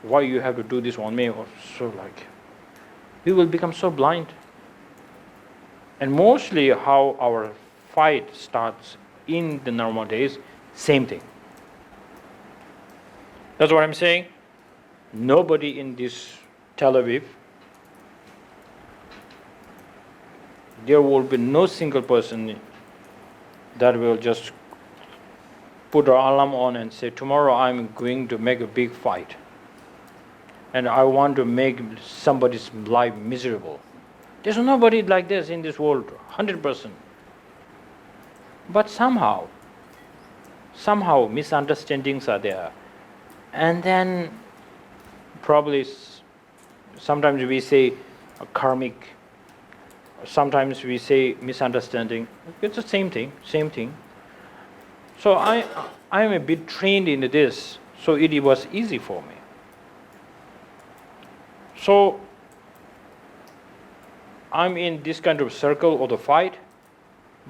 Why you have to do this on me? Or so we will become so blind. And mostly how our fight starts in the normal days, same thing. That's what I'm saying. Nobody in this Tel Aviv, there will be no single person that will just put an alarm on and say, tomorrow I'm going to make a big fight. And I want to make somebody's life miserable. There's nobody like this in this world, 100%. But somehow misunderstandings are there. And then probably sometimes we say karmic, sometimes we say misunderstanding. It's the same thing. So I am a bit trained in this, so it was easy for me. So I'm in this kind of circle of the fight,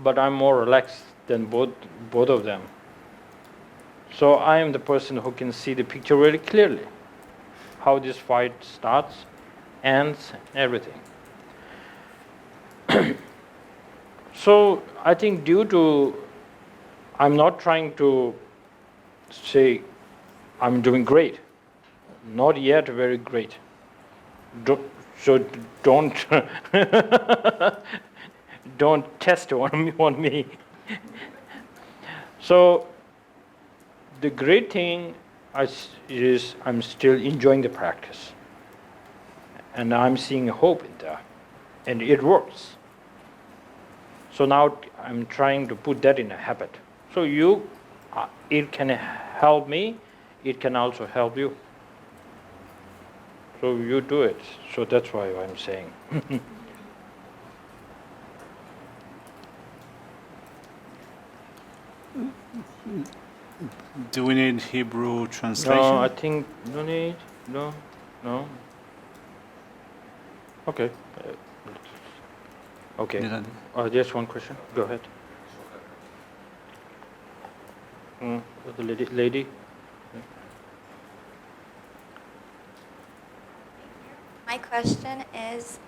but I'm more relaxed than both of them. So I am the person who can see the picture very clearly, how this fight starts, ends, everything. So I think I'm not trying to say I'm doing great, not yet very great. Don't test on me. So the great thing is I'm still enjoying the practice. and I'm seeing hope in there, and it works. So now I'm trying to put that in a habit. So it can help me, it can also help you. So you do it. So that's why I'm saying. Do we need Hebrew translation? No, I think no need. No. Okay. Okay. Did I- Just one question. Go ahead. The lady. My question is,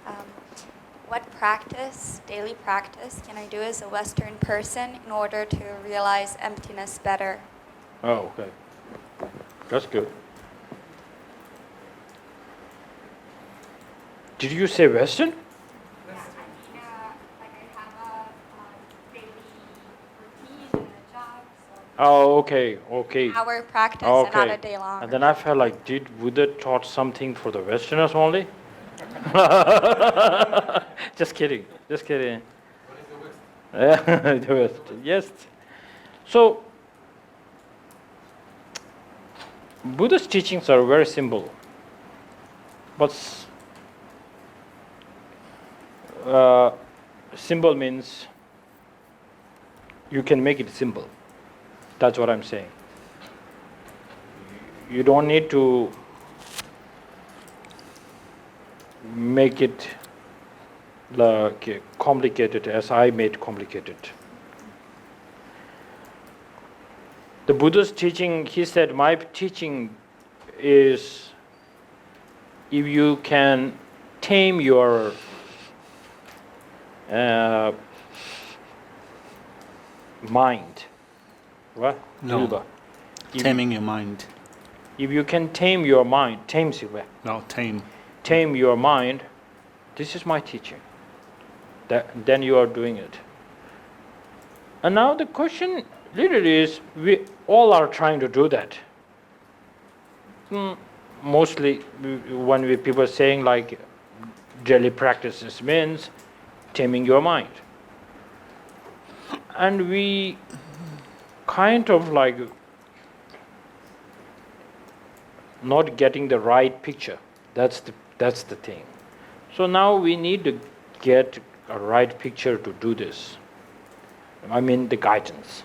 what practice, daily practice, can I do as a Western person in order to realize emptiness better? Oh, okay. That's good. Did you say Western? Like I have a daily routine and a job, so Oh, okay. hour practice and not a day long. And then I felt like, did Buddha taught something for the Westerners only? Just kidding. What is the West? The West. Yes. So, Buddha's teachings are very simple, but simple means you can make it simple. That's what I'm saying. You don't need to make it like complicated as I made complicated. The Buddha's teaching, he said, my teaching is if you can tame your mind. What? No. Ruba. Taming your mind. If you can tame your mind, tame your mind, this is my teaching. Then you are doing it. And now the question literally is, we all are trying to do that. Mostly when people saying like daily practices means taming your mind. And we kind of like not getting the right picture. That's the thing. So now we need to get a right picture to do this. I mean the guidance.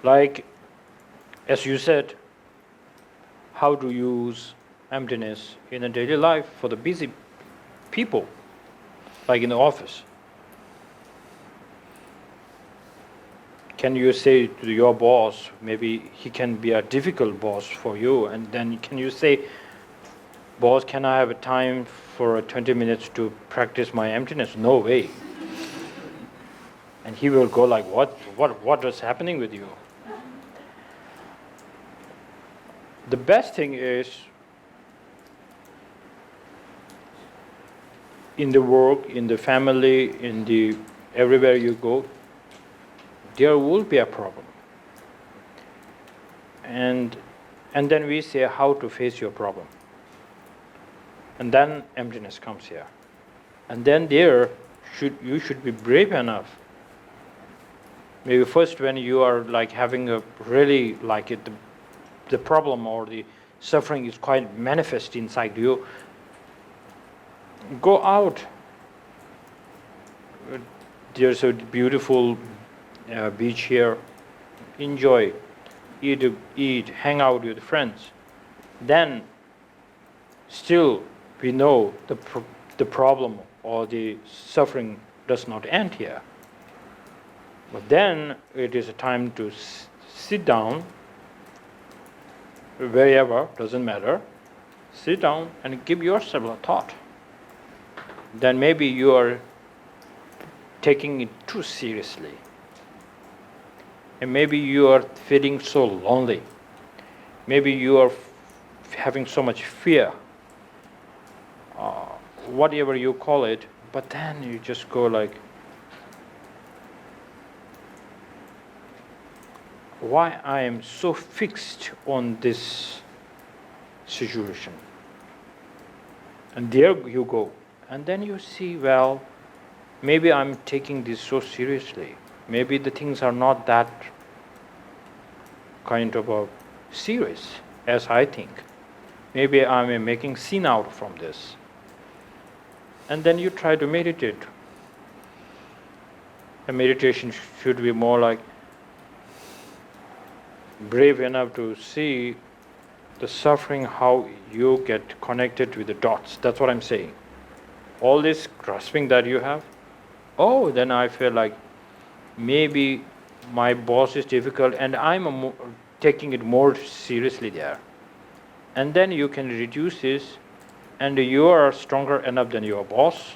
Like, as you said, how to use emptiness in a daily life for the busy people, like in the office. Can you say to your boss, maybe he can be a difficult boss for you, and then can you say, boss, can I have a time for 20 minutes to practice my emptiness? No way. And he will go like, what is happening with you? The best thing is, in the work, in the family, everywhere you go, there will be a problem. And then we say how to face your problem. And then emptiness comes here. And then you should be brave enough. Maybe first when you are like having a really like the problem or the suffering is quite manifest inside you, go out. There's a beautiful beach here. Enjoy, eat, hang out with friends. Then still we know the problem or the suffering does not end here. But then it is a time to sit down, wherever, doesn't matter, sit down and give yourself a thought. Then maybe you are taking it too seriously. And maybe you are feeling so lonely. Maybe you are having so much fear. Whatever you call it, but then you just go like, why I am so fixed on this situation? And there you go. And then you see, well, maybe I'm taking this so seriously. Maybe the things are not that kind of serious as I think. Maybe I'm making sin out from this. And then you try to meditate. A meditation should be more like brave enough to see the suffering, how you get connected with the dots. That's what I'm saying. All this grasping that you have, oh, then I feel like maybe my boss is difficult and I'm taking it more seriously there. And then you can reduce this, and you are stronger enough than your boss,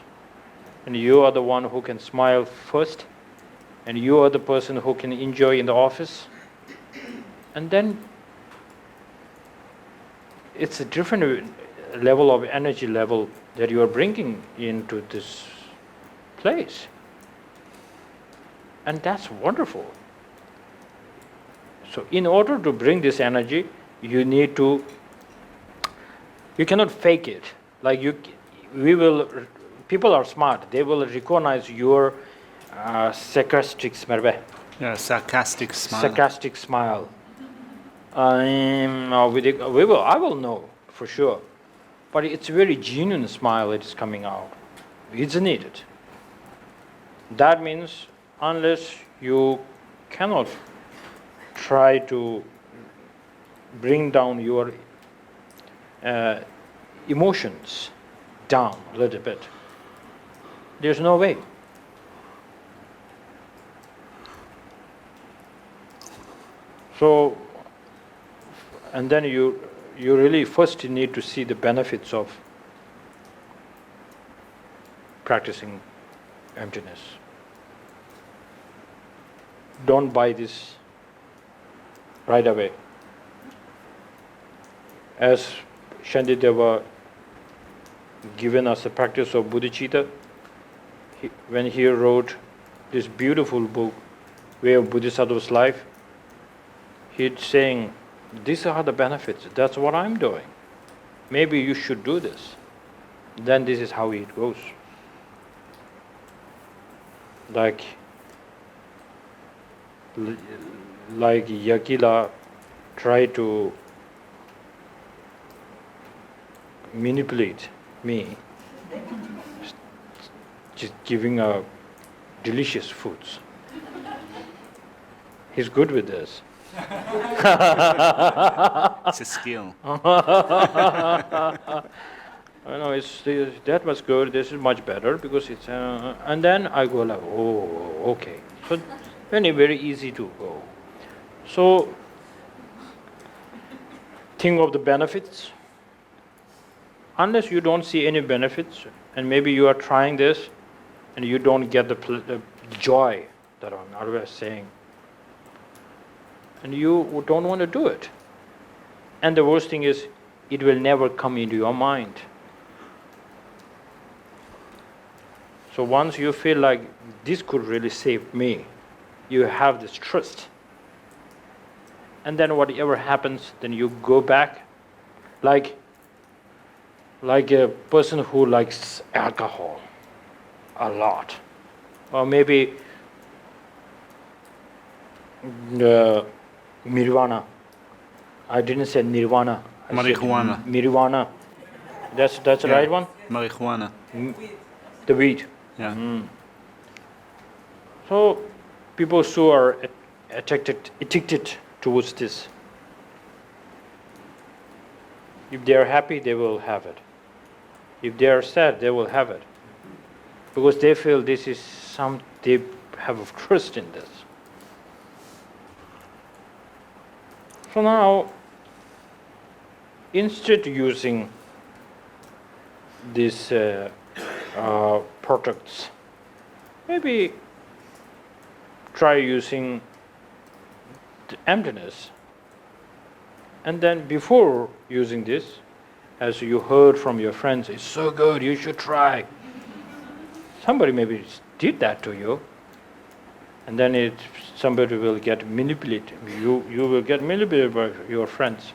and you are the one who can smile first, and you are the person who can enjoy in the office. And then it's a different level of energy level that you are bringing into this place. And that's wonderful. So in order to bring this energy, you need to, you cannot fake it. Like people are smart. They will recognize your sarcastic smile. Yeah, sarcastic smile. Sarcastic smile. I will know for sure. But it's a very genuine smile that is coming out. It's needed. That means unless you cannot try to bring down your emotions down a little bit, there's no way. So, and then you really first need to see the benefits of practicing emptiness. Don't buy this right away. As Shandideva given us a practice of bodhicitta, when he wrote this beautiful book, Way of Bodhisattva's Life, he's saying, these are the benefits, that's what I'm doing. Maybe you should do this. Then this is how it goes. Like Yakila tried to manipulate me, just giving delicious foods. He's good with this. It's a skill. I know that was good. This is much better because it's. And then I go like, oh, okay. So very easy to go. So think of the benefits. Unless you don't see any benefits, and maybe you are trying this, and you don't get the joy that I was saying, and you don't want to do it. And the worst thing is, it will never come into your mind. So once you feel like this could really save me, you have this trust. And then whatever happens, then you go back, like a person who likes alcohol a lot, or maybe marijuana. I didn't say nirvana. Marijuana. Marijuana. That's the right one? Marijuana. The weed. Yeah. So people who are addicted towards this, if they are happy, they will have it. If they are sad, they will have it. Because they feel this is they have a trust in this. So now, instead of using these products, maybe try using the emptiness. And then before using this, as you heard from your friends, it's so good, you should try. Somebody maybe did that to you, and then somebody will get manipulated. You will get manipulated by your friends.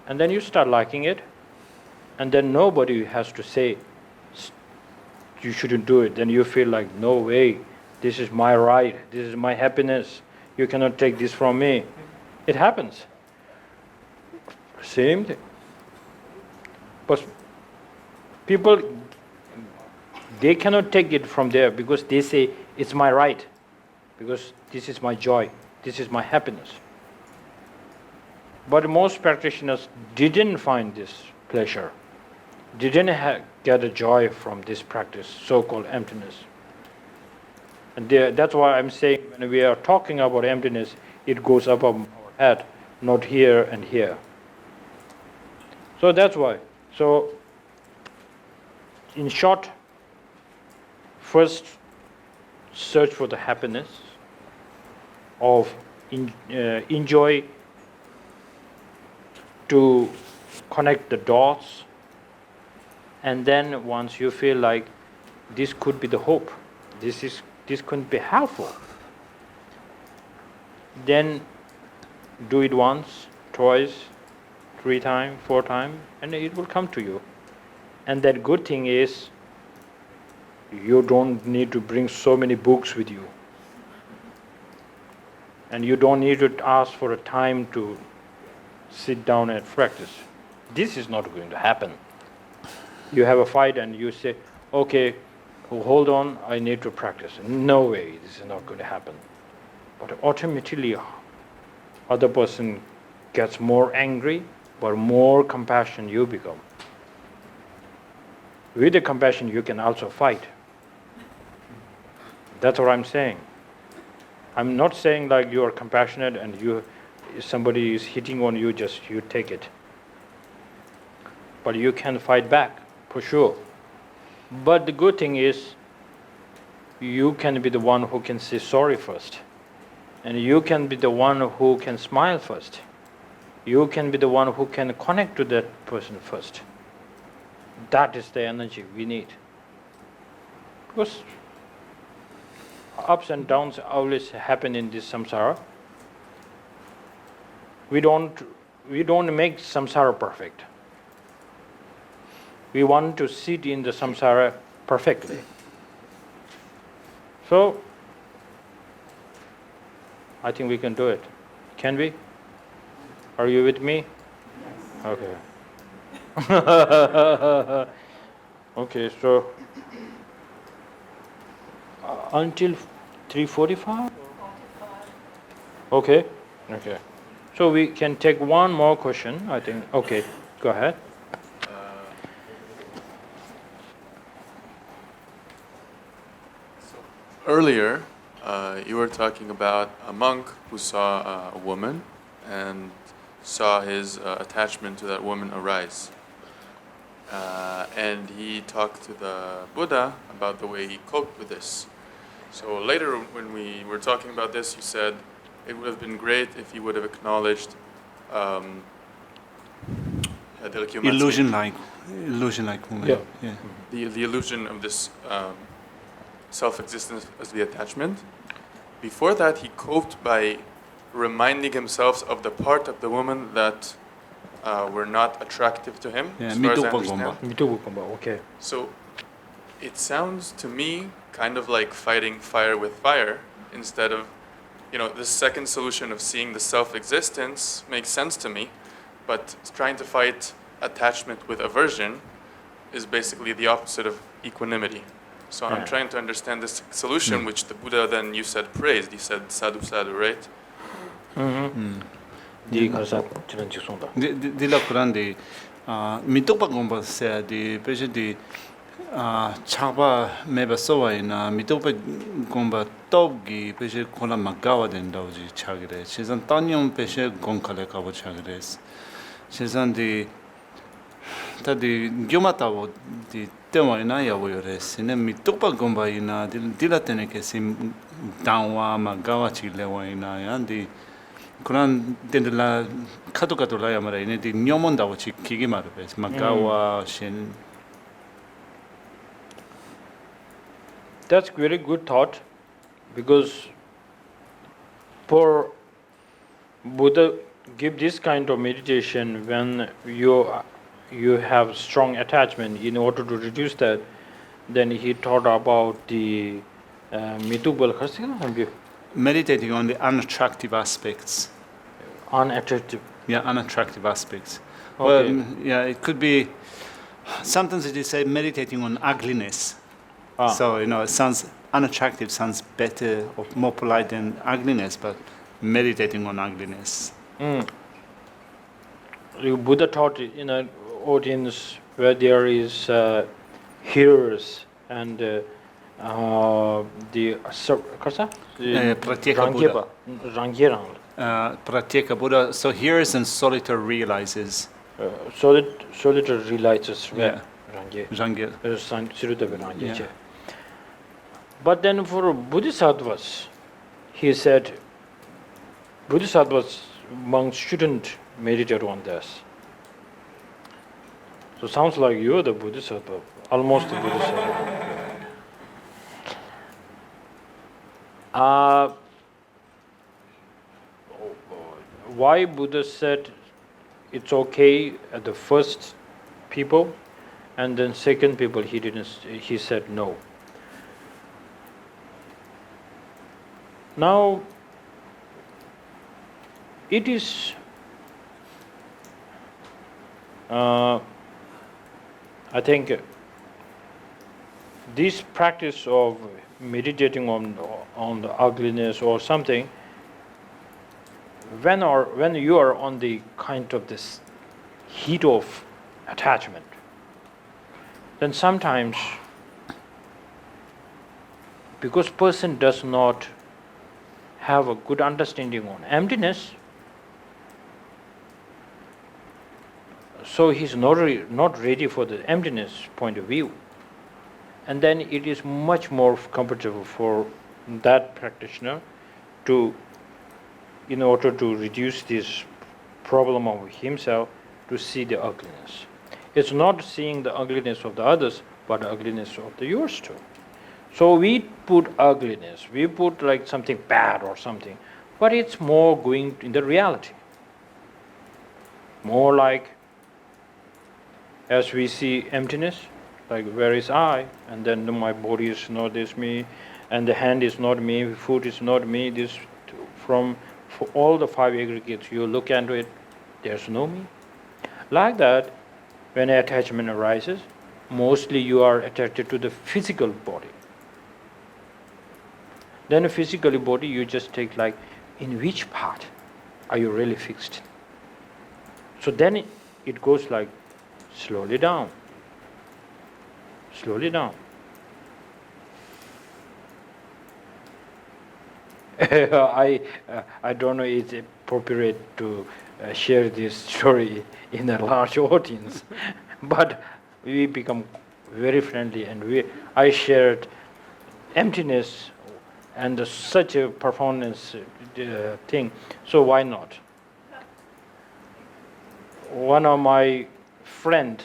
And then you start liking it, and then nobody has to say you shouldn't do it. Then you feel like, no way, this is my right, this is my happiness, you cannot take this from me. It happens. Same thing. But people, they cannot take it from there because they say it's my right, because this is my joy, this is my happiness. But most practitioners didn't find this pleasure, didn't get a joy from this practice, so-called emptiness. And that's why I'm saying when we are talking about emptiness, it goes above our head, not here and here. So that's why. So in short, first search for the happiness of enjoy to connect the dots, and then once you feel like this could be the hope, this could be helpful, then do it once, twice, 3 times, 4 times, and it will come to you. And that good thing is you don't need to bring so many books with you, and you don't need to ask for a time to sit down and practice. This is not going to happen. You have a fight and you say, okay, hold on, I need to practice. No way, this is not going to happen. But automatically, other person gets more angry, but more compassion you become. With the compassion, you can also fight. That's what I'm saying. I'm not saying like you are compassionate and if somebody is hitting on you, just you take it. But you can fight back, for sure. But the good thing is, you can be the one who can say sorry first. And you can be the one who can smile first. You can be the one who can connect to that person first. That is the energy we need. Because ups and downs always happen in this samsara. We don't make samsara perfect. We want to sit in the samsara perfectly. So, I think we can do it. Can we? Are you with me? Yes. Okay. Okay, so until 3:45? Okay. Okay. So we can take one more question, I think. Okay, go ahead. Earlier, you were talking about a monk who saw a woman and saw his attachment to that woman arise. And he talked to the Buddha about the way he coped with this. So later, when we were talking about this, you said it would have been great if he would have acknowledged illusion-like moment. Yeah. Yeah. the illusion of this self-existence as the attachment. Before that, he coped by reminding himself of the part of the woman that were not attractive to him, Yeah, as far as I mitokpa understand. Okay. So it sounds to me kind of like fighting fire with fire instead of, the second solution of seeing the self-existence makes sense to me, but trying to fight attachment with aversion is basically the opposite of equanimity. So I'm trying to understand this solution, which the Buddha then, you said, praised. He said, sadhu, sadhu, right? Dila Quran di mitokpa gomba se di peje di chaba meba sowa ina mitokpa gomba tobgi peje kola magawa den dauji chagire. Shizan tanyom peje gonkale kabo chagires. Shizan di tadi gyomatawo di tema ina yawo yores. Ine mitokpa gomba ina dila tene ke sim dawa magawa chilewa ina yandi. 그런 데들라 카도카도라야 말이야. 이네 녀몬다고 지키기 말이야. 마가와 신. That's very good thought, because for Buddha give this kind of meditation when you you have strong attachment, in order to reduce that, then he taught about the Meditating on the unattractive aspects. unattractive. Yeah, unattractive aspects. Okay. Well, yeah, it could be. Sometimes it is say meditating on ugliness. Ah. So it sounds unattractive, sounds better or more polite than ugliness, but meditating on ugliness. Buddha taught in an audience where there is hearers and the Pratyeka Buddha. Rangyerang. Pratyeka Buddha. So hears and solitaire realizes. Solitaire realizes Yeah. Rangye. Rangye. Rangye. Yeah. But then for Bodhisattvas, he said, Bodhisattvas monks shouldn't meditate on this. So sounds like you're the Bodhisattva, almost the Bodhisattva. Why Buddha said it's okay at the first people, and then second people he didn't. He said no. Now, it is. I think this practice of meditating on the ugliness or something, when you are on the kind of this heat of attachment, then sometimes, because person does not have a good understanding on emptiness, so he's not ready for the emptiness point of view. And then it is much more comfortable for that practitioner to, in order to reduce this problem of himself, to see the ugliness. It's not seeing the ugliness of the others, but the ugliness of the yours too. So we put ugliness, we put like something bad or something, but it's more going in the reality. More like, as we see emptiness, like where is I? And then my body is not this me, and the hand is not me, food is not me. This for all the five aggregates, you look into it, there's no me. Like that, when attachment arises, mostly you are attracted to the physical body. Then a physical body, you just take like, in which part are you really fixed? So then it goes like, slowly down. Slowly down. I don't know if it's appropriate to share this story in a large audience, but we become very friendly, and I shared emptiness and such a performance thing, so why not? One of my friend,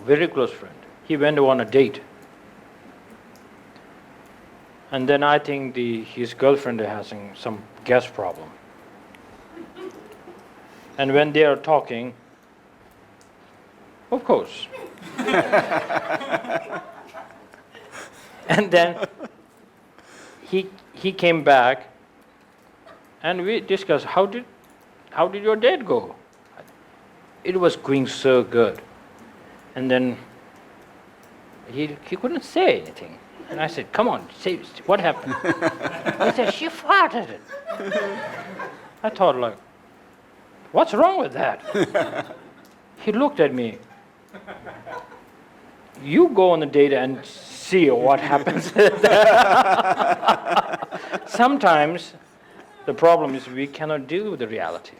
very close friend, he went on a date. And then I think his girlfriend has some gas problem. And when they are talking, of course. And then he came back, and we discussed how did your date go? It was going so good. And then he couldn't say anything. And I said, come on, say what happened? He said, she farted it. I thought like, what's wrong with that? He looked at me. You go on a date and see what happens. Sometimes the problem is we cannot deal with the reality.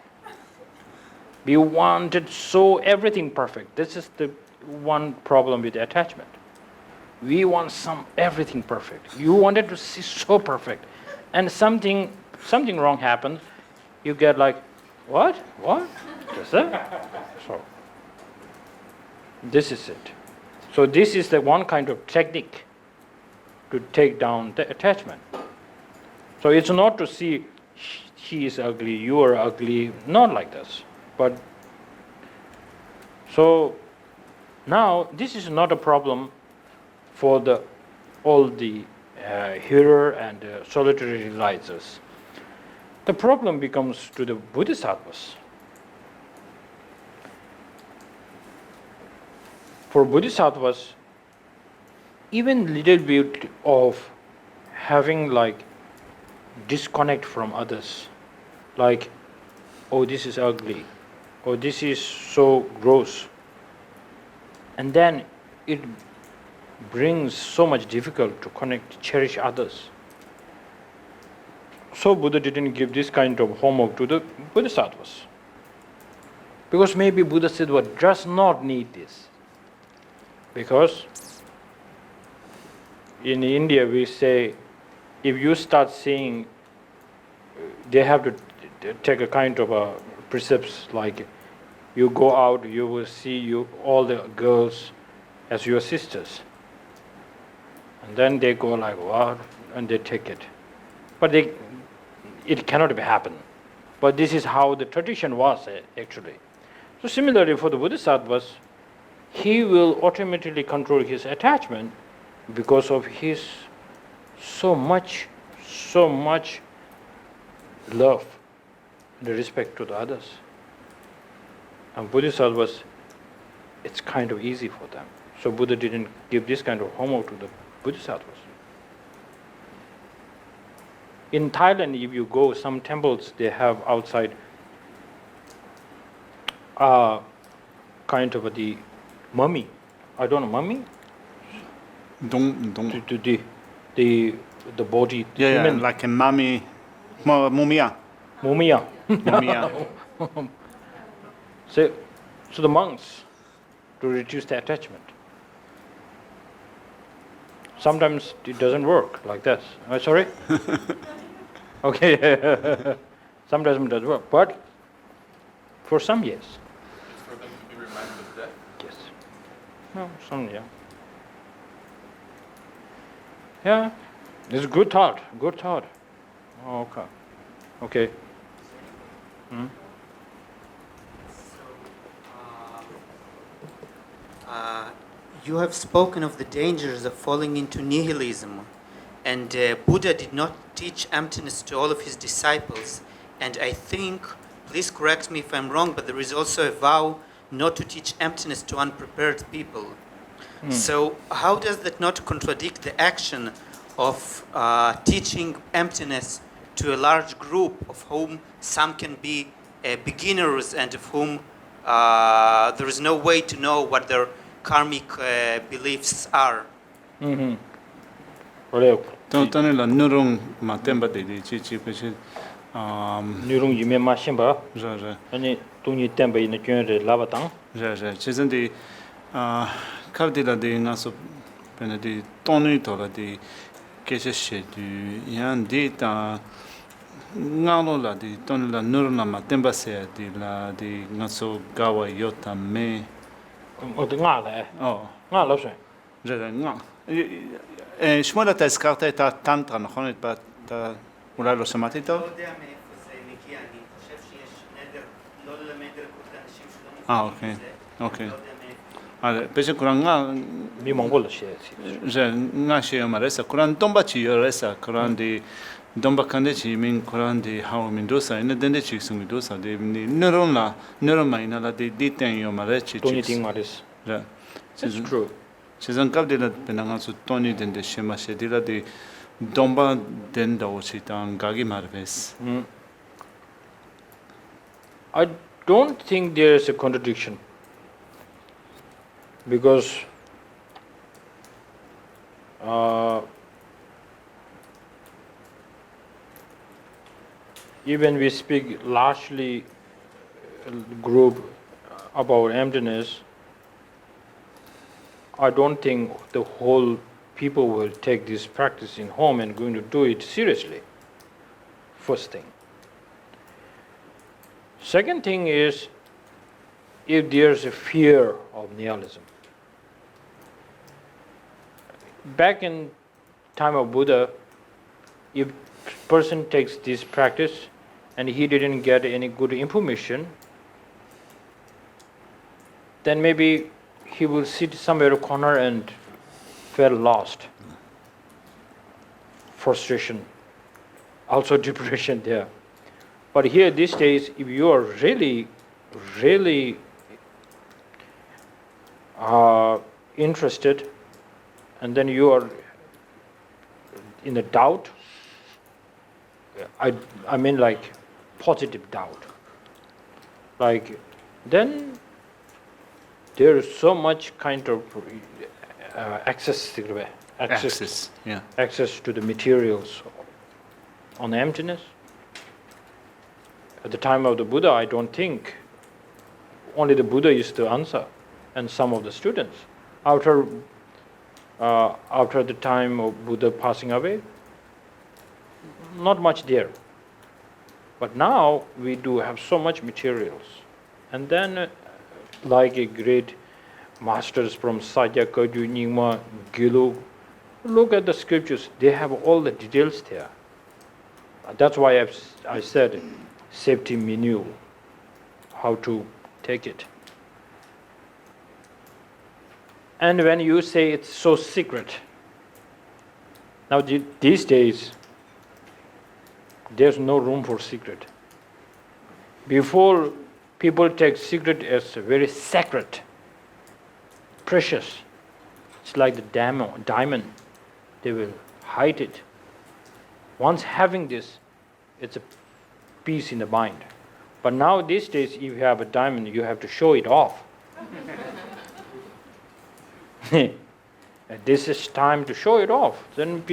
We wanted everything perfect. This is the one problem with attachment. We want everything perfect. You wanted to see so perfect, and something wrong happens. You get like, what? Is that? So this is it. So this is the one kind of technique to take down the attachment. So it's not to see she is ugly, you are ugly, not like this. But So now this is not a problem for all the hearer and solitary realizers. The problem becomes to the Bodhisattvas. For Bodhisattvas, even little bit of having like disconnect from others, like, oh, this is ugly, or this is so gross, and then it brings so much difficult to connect, cherish others. So Buddha didn't give this kind of homework to the Bodhisattvas. Because maybe Buddha said, well, does not need this. Because in India we say, if you start seeing, they have to take a kind of a precepts, like you go out, you will see all the girls as your sisters. And then they go like, what? And they take it. But it cannot happen. But this is how the tradition was actually. So similarly for the Bodhisattvas, he will automatically control his attachment because of his so much love and respect to the others. And Bodhisattvas, it's kind of easy for them. So Buddha didn't give this kind of homework to the Bodhisattvas. In Thailand, if you go, some temples, they have outside kind of the mummy. I don't know, mummy? Dong. The body. Yeah, like a mummy, mumia. Mumia. Mumia. So the monks, to reduce the attachment. Sometimes it doesn't work like that. Sorry? Okay. Sometimes it doesn't work. But for some, yes. For them to be reminded of death? Yes. No, some, yeah. Yeah. It's good thought. Good thought. Oh, okay. Okay. Hmm? You have spoken of the dangers of falling into nihilism, and Buddha did not teach emptiness to all of his disciples. And I think, please correct me if I'm wrong, but there is also a vow not to teach emptiness to unprepared people. So how does that not contradict the action of teaching emptiness to a large group of whom some can be beginners and of whom there is no way to know what their karmic beliefs are? Tone la nurung ma temba de chi pechi Nurung yume ma shimba. ja Ani tungni temba ina kyun re lava tang. ja chizan di kavdila de ngaso pena di tonu to la di keshe she du yan di ta ngalo la di tonu la nuruna ma temba se di la di ngaso gawa yota me 어디 가래? 가 러세. שמואל, אתה הזכרת את הטנטרה, נכון? אולי לא שמעתי טוב? לא יודע מאיפה זה מגיע, אני חושב שיש נדר לא ללמד אלוקות לאנשים שלא מבינים את זה. אוקיי. לא יודע מאיפה. בעצם כולם 미몽골로 시에. זה נשי אמרסה, כולם דומבה צ'יורסה, כולם די דומבה קנדצ'י מין כולם די האו מינדוסה, הנה דנדצ'י סומידוסה, די נרון מהינה לה די תן יומרצ'י 돈이 띵 말이스. That's true. 세상 갑디라 베나가서 돈이 된데 쉐마셰디라 디 domba 된다 오시당 가기 말베스. I don't think there is a contradiction because even we speak largely group about emptiness, I don't think the whole people will take this practice in home and going to do it seriously. First thing. Second thing is, if there's a fear of nihilism. Back in time of Buddha, if person takes this practice and he didn't get any good information, then maybe he will sit somewhere in a corner and feel lost. Frustration, also depression there. But here these days, if you are really, really interested, and then you are in a doubt, I mean like positive doubt, like then there is so much kind of access to the materials on emptiness. At the time of the Buddha, I don't think only the Buddha used to answer, and some of the students. After the time of Buddha passing away, not much there. But now we do have so much materials. And then like a great masters from Sajya, Kaju, Nyingma, Gilu, look at the scriptures, they have all the details there. That's why I said safety menu, how to take it. And when you say it's so secret, now these days, there's no room for secret. Before, people take secret as very sacred, precious. It's like the diamond. They will hide it. Once having this, it's a peace in the mind. But now these days, if you have a diamond, you have to show it off. This is time to show it off. Then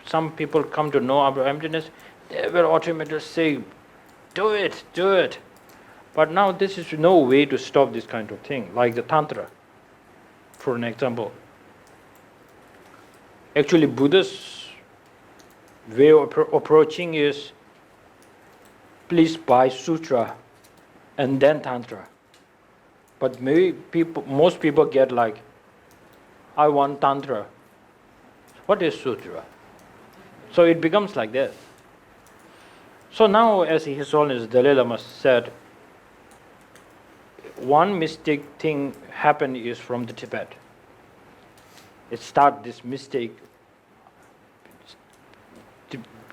some people come to know about emptiness, they will automatically say, do it, do it. But now this is no way to stop this kind of thing, like the Tantra, for an example. Actually, Buddha's way of approaching is, please buy sutra and then Tantra. But most people get like, I want Tantra. What is sutra? So it becomes like that. So now, as His Holiness Dalai Lama said, one mistake thing happened is from the Tibet. This mistake.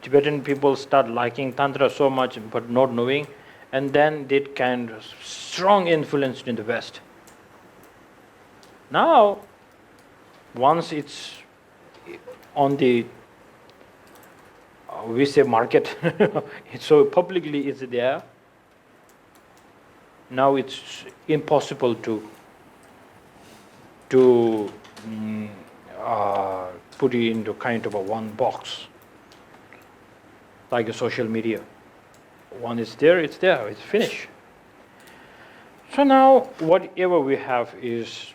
Tibetan people start liking Tantra so much but not knowing, and then it kind of strong influence in the West. Now, once it's on the we say market, so publicly it's there. Now it's impossible to put it into kind of a one box, like a social media. One is there, it's finished. So now whatever we have is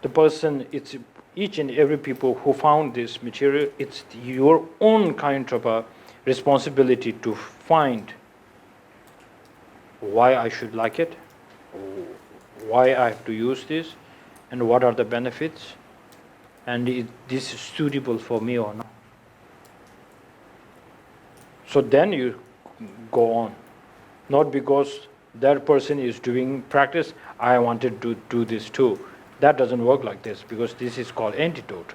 the person, it's each and every people who found this material, it's your own kind of a responsibility to find why I should like it, why I have to use this, and what are the benefits, and this is suitable for me or not. So then you go on. Not because that person is doing practice, I wanted to do this too. That doesn't work like this, because this is called antidote.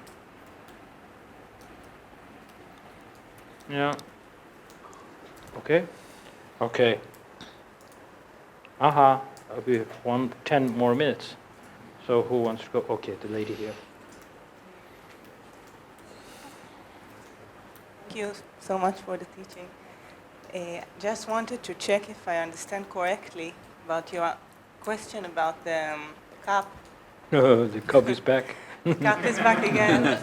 Yeah. Okay? Okay. We have 10 more minutes. So who wants to go? Okay, the lady here. Thank you so much for the teaching. Just wanted to check if I understand correctly about your question about the cup. The cup is back. The cup is back again.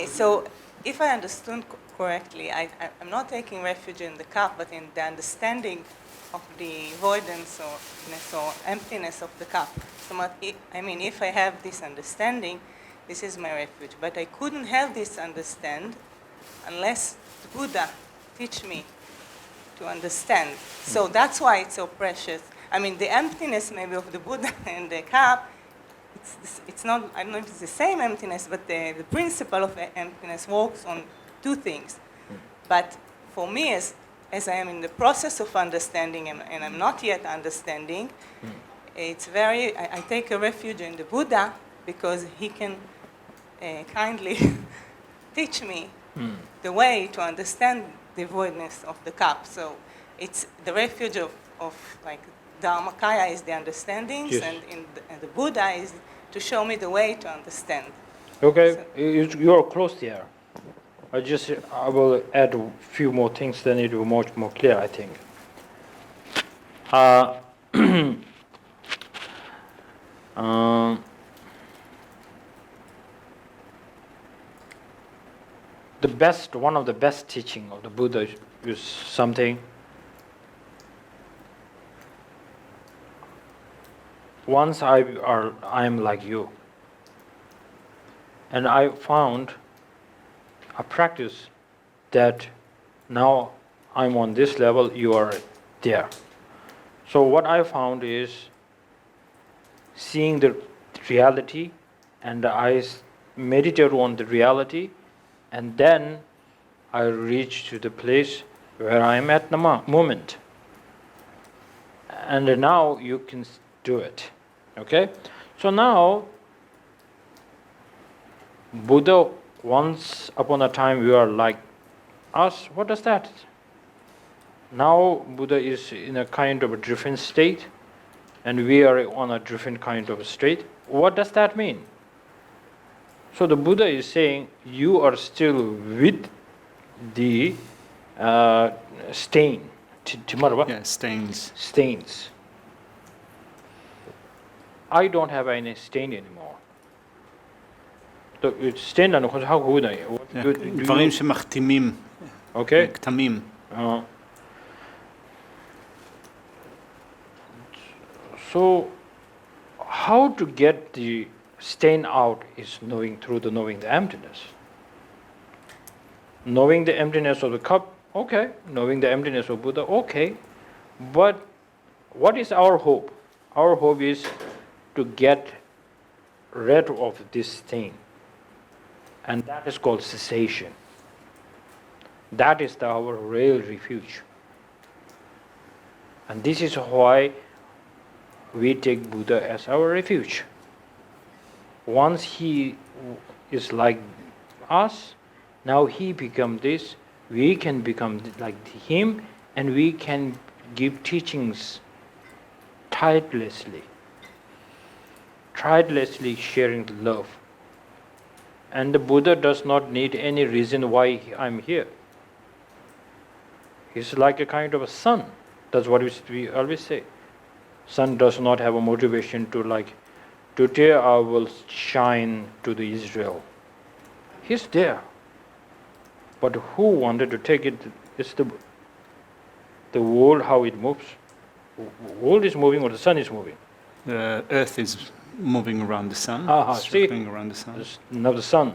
So if I understood correctly, I'm not taking refuge in the cup, but in the understanding of the voidance or emptiness of the cup. So if I have this understanding, this is my refuge. But I couldn't have this understand unless the Buddha teach me to understand. So that's why it's so precious. The emptiness maybe of the Buddha and the cup, it's not, I don't know if it's the same emptiness, but the principle of emptiness works on two things. But for me, as I am in the process of understanding and I'm not yet understanding, it's very, I take a refuge in the Buddha because he can kindly teach me the way to understand the voidness of the cup. So it's the refuge of like Dharmakaya is the understandings, Yes. and the Buddha is to show me the way to understand. Okay, you are close there. I will add a few more things, then it will be much more clear, I think. One of the best teaching of the Buddha is something. Once I am like you, and I found a practice that now I'm on this level, you are there. So what I found is seeing the reality, and I meditate on the reality, and then I reach to the place where I am at the moment. And now you can do it. Okay? So now, Buddha, once upon a time we are like us. What does that? Now Buddha is in a kind of a different state, and we are on a different kind of a state. What does that mean? So the Buddha is saying you are still with the stain. Yeah, stains. Stains. I don't have any stain anymore. The stain and how good I am. דברים שמחתימים, Okay. כתמים. So, how to get the stain out is knowing the emptiness. Knowing the emptiness of the cup, okay. Knowing the emptiness of Buddha, okay. But what is our hope? Our hope is to get rid of this stain. And that is called cessation. That is our real refuge. And this is why we take Buddha as our refuge. Once he is like us, now he becomes this, we can become like him, and we can give teachings tirelessly sharing the love. And the Buddha does not need any reason why I'm here. He's like a kind of a sun. That's what we always say. Sun does not have a motivation to like, today I will shine to the Israel. He's there. But who wanted to take it? It's the world, how it moves. The world is moving or the sun is moving? The earth is moving around the sun, See? circling around the sun. Now the sun,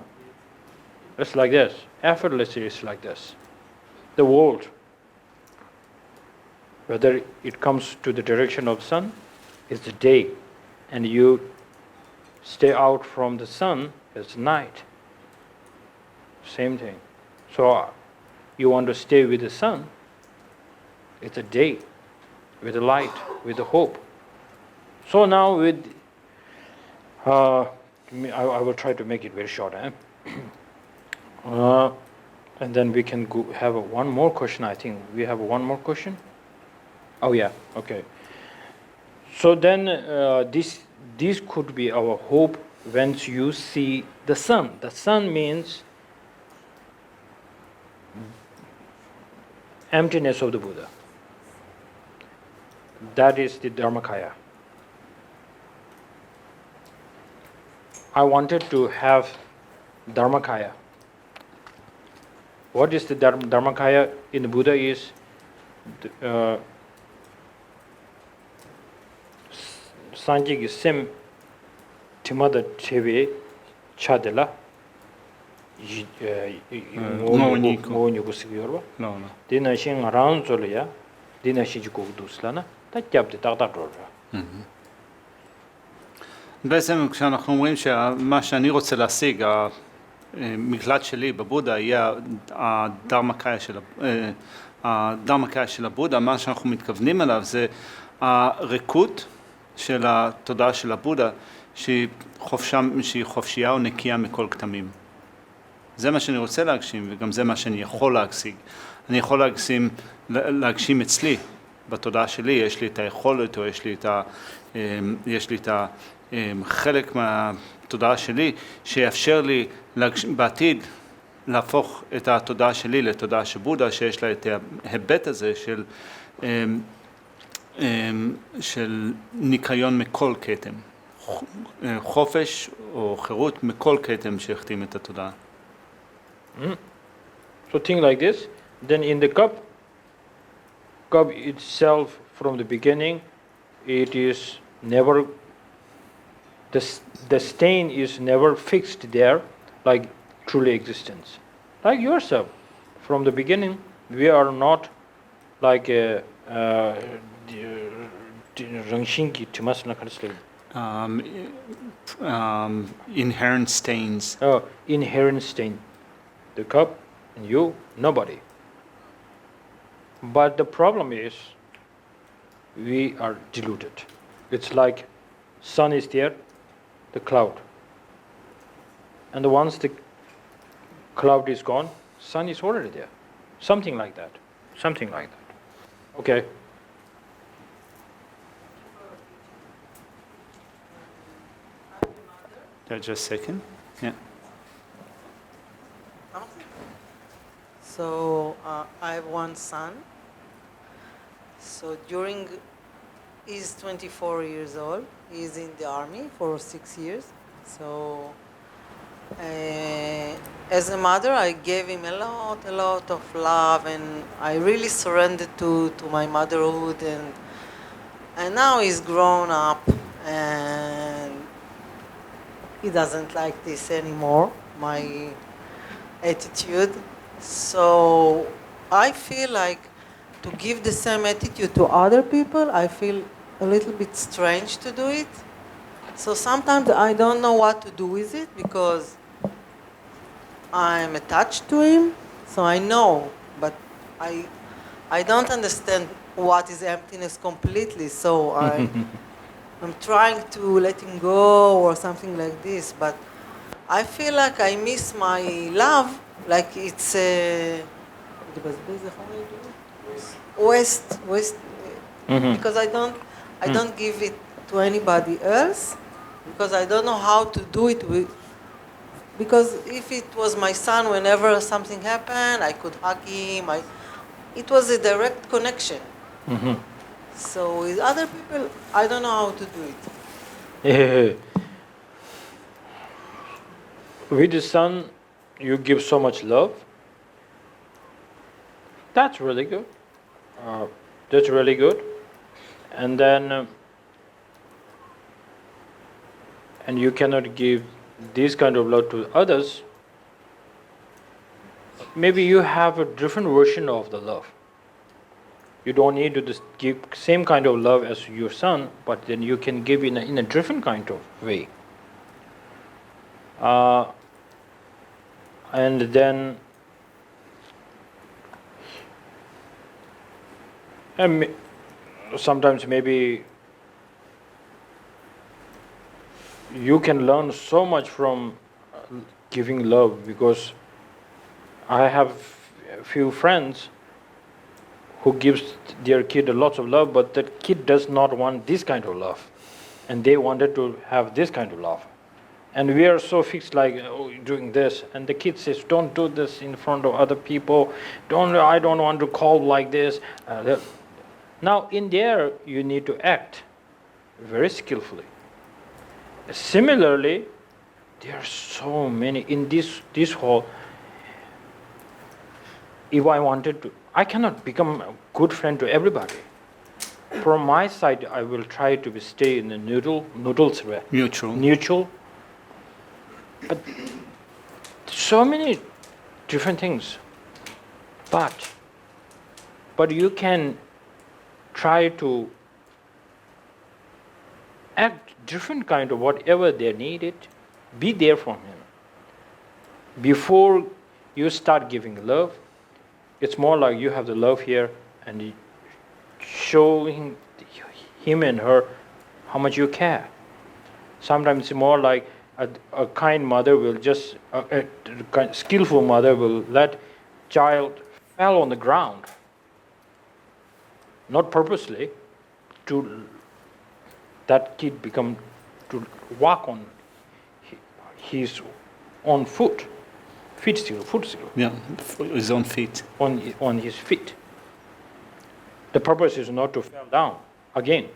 it's like this. Effortlessly it's like this. The world, whether it comes to the direction of sun, is the day. And you stay out from the sun, it's night. Same thing. So you want to stay with the sun, it's a day, with the light, with the hope. So now with, I will try to make it very short. And then we can have one more question, I think. We have one more question? Oh yeah, okay. So then this could be our hope once you see the sun. The sun means emptiness of the Buddha. That is the Dharmakaya. I wanted to have Dharmakaya. What is the Dharmakaya in the Buddha is Sanjig Sim Timada Cheve Chadela Ngoniku Siyorba. No. Dina Shin around Zolia, Dina Shijuku Duslana, that kept the Tata. בעצם כשאנחנו אומרים שמה שאני רוצה להשיג, המקלט שלי בבודה יהיה הדרמקאיה של הבודה, מה שאנחנו מתכוונים אליו זה הריקות של התודעה של הבודה, שהיא חופשייה או נקייה מכל כתמים. זה מה שאני רוצה להגשים, וגם זה מה שאני יכול להשיג. אני יכול להגשים אצלי, בתודעה שלי, יש לי את היכולת, או יש לי את חלק מהתודעה שלי, שיאפשר לי בעתיד להפוך את התודעה שלי לתודעה של בודה, שיש לה את ההיבט הזה של ניקיון מכל כתם. חופש או חירות מכל כתם שהחתים את התודעה. So think like this. Then in the cup itself from the beginning, it is never, the stain is never fixed there like truly existence. Like yourself, from the beginning, we are not like a Inherent stains. Oh, inherent stain. The cup and you, nobody. But the problem is, we are deluded. It's like sun is there, the cloud. And once the cloud is gone, sun is already there. Something like that. Something like that. Okay. Just a second. Yeah. So I have one son. So he's 24 years old. He's in the army for 6 years. So as a mother, I gave him a lot of love, and I really surrendered to my motherhood. And now he's grown up, and he doesn't like this anymore, my attitude. So I feel like to give the same attitude to other people, I feel a little bit strange to do it. So sometimes I don't know what to do with it because I'm attached to him, so I know, but I don't understand what is emptiness completely, so I'm trying to let him go or something like this, but I feel like I miss my love, like it's waste, because I don't give it to anybody else, because I don't know how to do it because if it was my son, whenever something happened, I could hug him. It was a direct connection. So with other people, I don't know how to do it. With the son, you give so much love. That's really good. That's really good. And then, and you cannot give this kind of love to others. Maybe you have a different version of the love. You don't need to just give same kind of love as your son, but then you can give in a different kind of way. And then sometimes maybe you can learn so much from giving love, because I have a few friends who gives their kid a lot of love, but that kid does not want this kind of love, and they wanted to have this kind of love. And we are so fixed, like, oh, doing this, and the kid says, don't do this in front of other people, I don't want to call like this. Now in there you need to act very skillfully. Similarly, there are so many in this hall. If I wanted to, I cannot become a good friend to everybody. From my side, I will try to stay in the neutral. But so many different things. But you can try to act different kind of whatever they needed, be there for him. Before you start giving love, it's more like you have the love here and showing him and her how much you care. Sometimes it's more like a kind mother will just, a skillful mother will let child fall on the ground, not purposely, to that kid become to walk on his own foot still. Yeah, his own feet. On his feet. The purpose is not to fall down again.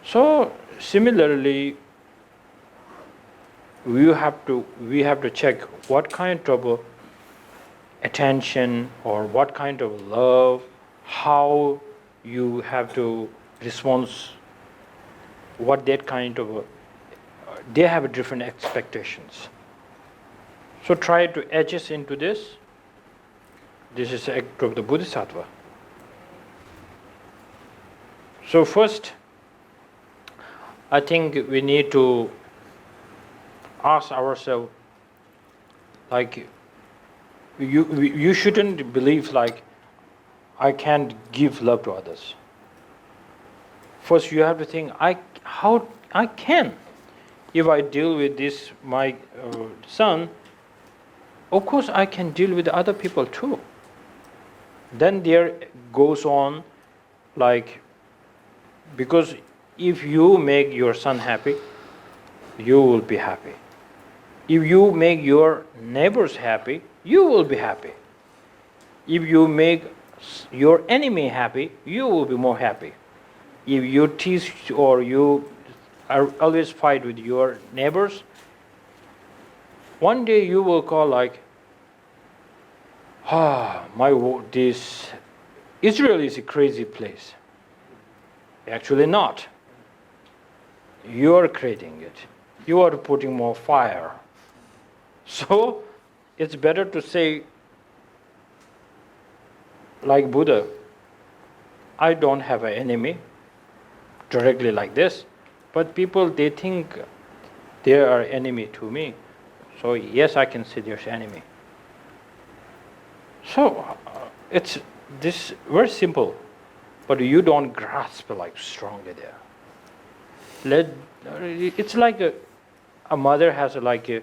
So similarly, we have to check what kind of attention or what kind of love, how you have to respond, what that kind of they have different expectations. So try to adjust into this. This is the act of the Bodhisattva. So first, I think we need to ask ourselves, like, you shouldn't believe like I can't give love to others. First, you have to think, how I can. If I deal with this, my son, of course I can deal with other people too. Then there goes on, like, because if you make your son happy, you will be happy. If you make your neighbors happy, you will be happy. If you make your enemy happy, you will be more happy. If you tease or you are always fight with your neighbors, one day you will call like, this Israel is a crazy place. Actually not. You are creating it. You are putting more fire. So it's better to say, like Buddha, I don't have an enemy directly like this, but people, they think they are enemy to me. So yes, I can say there's enemy. So it's this very simple, but you don't grasp like strongly there. It's like a mother has like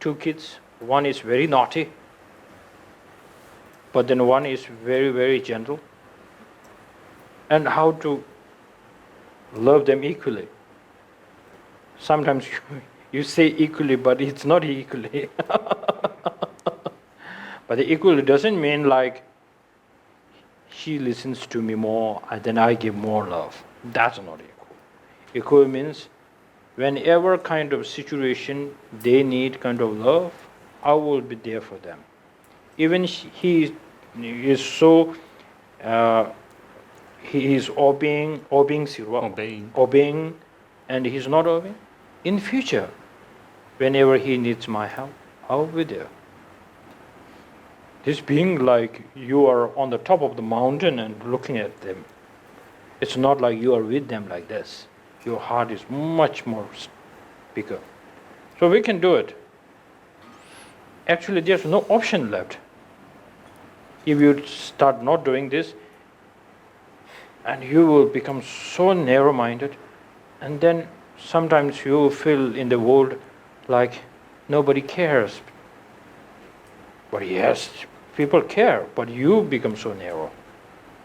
two kids. One is very naughty, but then one is very, very gentle. And how to love them equally. Sometimes you say equally, but it's not equally. But the equally doesn't mean like she listens to me more and then I give more love. That's not equal. Equal means whenever kind of situation they need kind of love, I will be there for them. Even he is so he is obeying, and he's not obeying. In future, whenever he needs my help, I will be there. This being like you are on the top of the mountain and looking at them. It's not like you are with them like this. Your heart is much more bigger. So we can do it. Actually, there's no option left. If you start not doing this, and you will become so narrow-minded, and then sometimes you feel in the world like nobody cares. But yes, people care, but you become so narrow.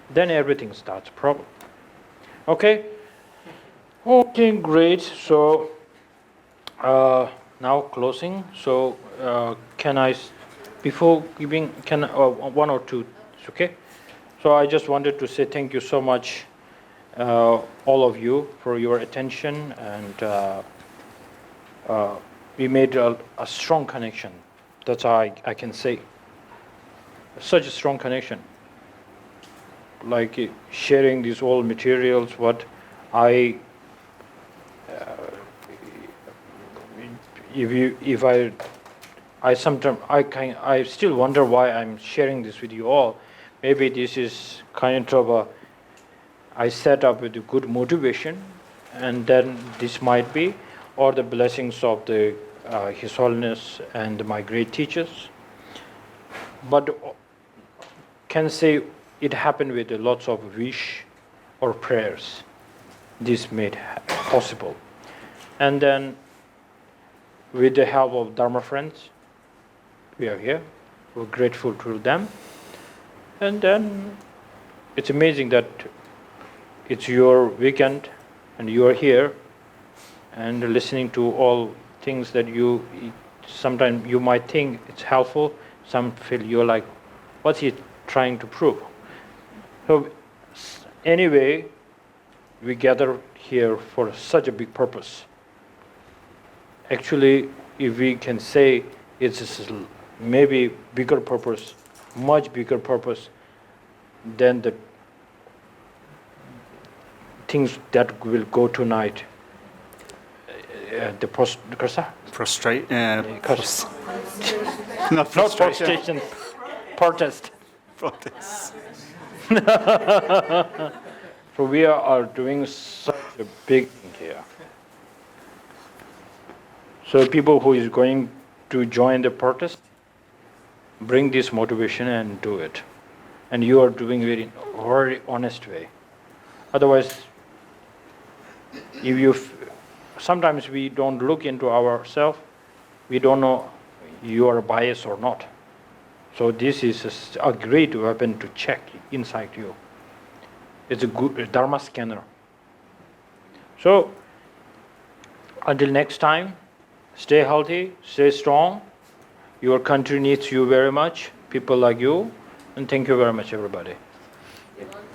Then everything starts problem. Okay? Okay, great. So now closing. So can I, before giving, one or two, okay? So I just wanted to say thank you so much, all of you, for your attention, and we made a strong connection. That's how I can say. Such a strong connection. Like sharing these old materials, what I still wonder why I'm sharing this with you all. Maybe this is kind of I set up with a good motivation, and then this might be, or the blessings of the His Holiness and my great teachers. But can say it happened with lots of wish, or prayers. This made possible. And then, with the help of Dharma friends, we are here. We're grateful to them. And then, it's amazing that it's your weekend and you are here and listening to all things that you, sometimes you might think it's helpful, some feel you're like, what's he trying to prove? So anyway, we gather here for such a big purpose. Actually, if we can say it's maybe bigger purpose, much bigger purpose than the things that will go tonight. The Prostrate. not frustration. prostration, protest. Protest. So we are doing such a big thing here. So people who is going to join the protest, bring this motivation and do it. And you are doing it in a very honest way. Otherwise, if you sometimes we don't look into ourselves, we don't know you are biased or not. So this is a great weapon to check inside you. It's a good Dharma scanner. So until next time, stay healthy, stay strong. Your country needs you very much, people like you, and thank you very much, everybody. We want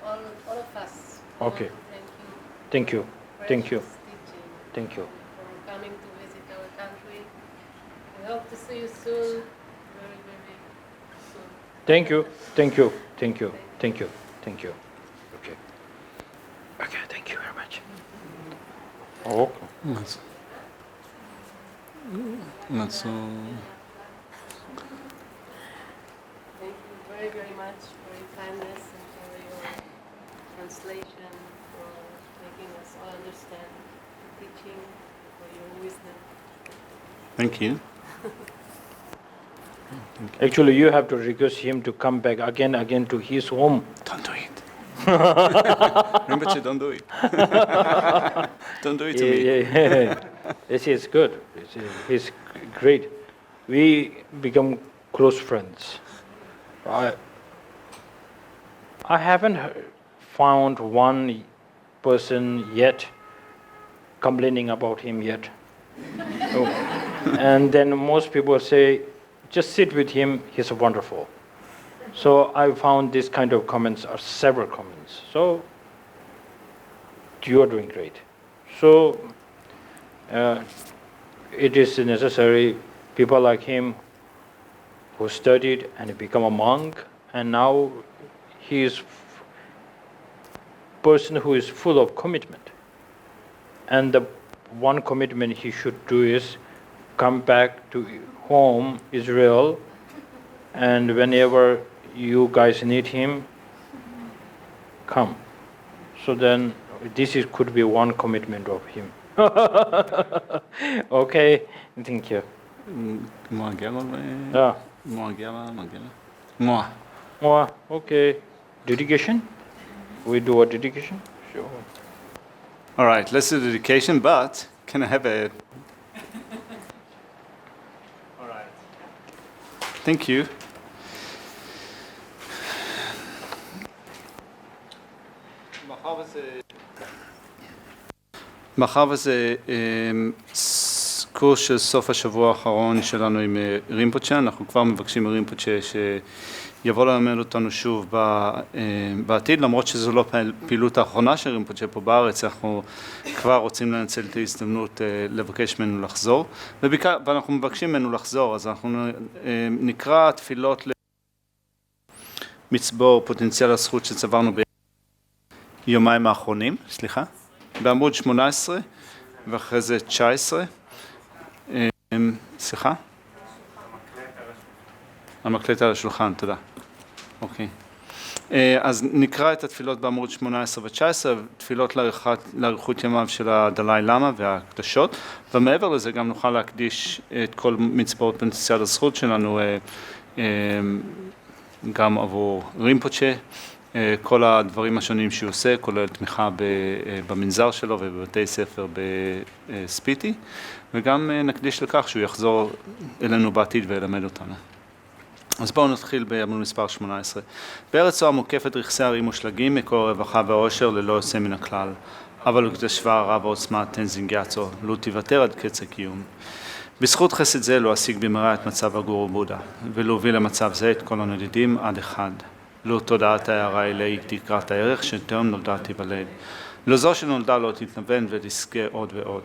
all of us. Okay. Thank you. Thank you. Thank you. for this teaching, Thank you. for coming to visit our country. We hope to see you soon, very, very soon. Thank you. Thank you. Thank you. Thank you. Thank you. Okay. Okay, thank you very much. Oh. Not so. Thank you very, very much for your kindness and for your translation, for making us all understand the teaching, for your wisdom. Thank you. Actually, you have to request him to come back again to his home. Don't do it. Reinpoc'e, don't do it. Don't do it to me. Yeah. This is good. He's great. We become close friends. I haven't found one person yet complaining about him yet. Oh. And then most people say, just sit with him, he's wonderful. So I found this kind of comments are several comments. So you are doing great. So it is necessary people like him who studied and become a monk, and now he is person who is full of commitment. And the one commitment he should do is come back to home, Israel, and whenever you guys need him, come. So then this could be one commitment of him. Okay, thank you. Yeah. Okay. Dedication? We do a dedication? Sure. All right, let's do the dedication, but can I have a... All right. Thank you. מאחר וזה קורס של סוף השבוע האחרון שלנו עם רינפוצ'ה, אנחנו כבר מבקשים מרינפוצ'ה שיבוא ללמד אותנו שוב בעתיד, למרות שזו לא פעילות האחרונה של רינפוצ'ה פה בארץ, אנחנו כבר רוצים לנצל את ההזדמנות לבקש ממנו לחזור, ואנחנו מבקשים ממנו לחזור, אז אנחנו נקרא תפילות למצבור פוטנציאל הזכות שצברנו ביומיים האחרונים, סליחה. בעמוד 18 ואחרי זה 19. סליחה? המקלט על השולחן, תודה. אוקיי. אז נקרא את התפילות בעמוד 18 ו-19, תפילות לאריכות ימיו של הדלאי למה והקדשות, ומעבר לזה גם נוכל להקדיש את כל מצבורת פוטנציאל הזכות שלנו גם עבור רינפוצ'ה, כל הדברים השונים שהוא עושה, כולל תמיכה במנזר שלו ובבתי ספר בספיטי, וגם נקדיש לכך שהוא יחזור אלינו בעתיד וילמד אותנו. אז בואו נתחיל בעמוד מספר 18. בארץ זו המוקפת רכסי הרים ושלגים, מקור הרווחה והאושר ללא יוצא מן הכלל. אבל הוקדשבה הרב העוצמה תנזינגיאצו, לא תיוותר עד קץ הקיום. בזכות חסד זה לא אשיג במהרה את מצב הגורו בודה, ולהוביל למצב זה את כל הנדידים עד אחד. לא תודעת ההערה אלי תקרת הערך שטרם נולדה תיוולד. לא זו שנולדה לא תתנוון ותזכה עוד ועוד.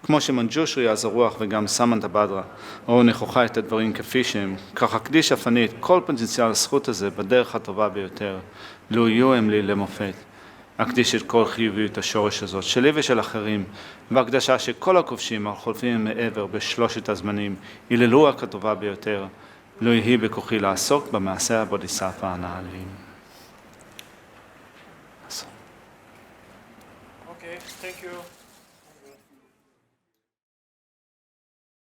כמו שמנג'ושרי אז הרוח וגם סמנט הבדרה, או נכוחה את הדברים כפי שהם, כך הקדיש הפני את כל פוטנציאל הזכות הזה בדרך הטובה ביותר, לא יהיו הם לי למופת. אקדיש את כל חיוביות השורש הזאת, שלי ושל אחרים, והקדשה שכל הכובשים החולפים מעבר בשלושת הזמנים, היללו רק הטובה ביותר, לא יהי בכוחי לעסוק במעשה הבודיסטווה הנעלים.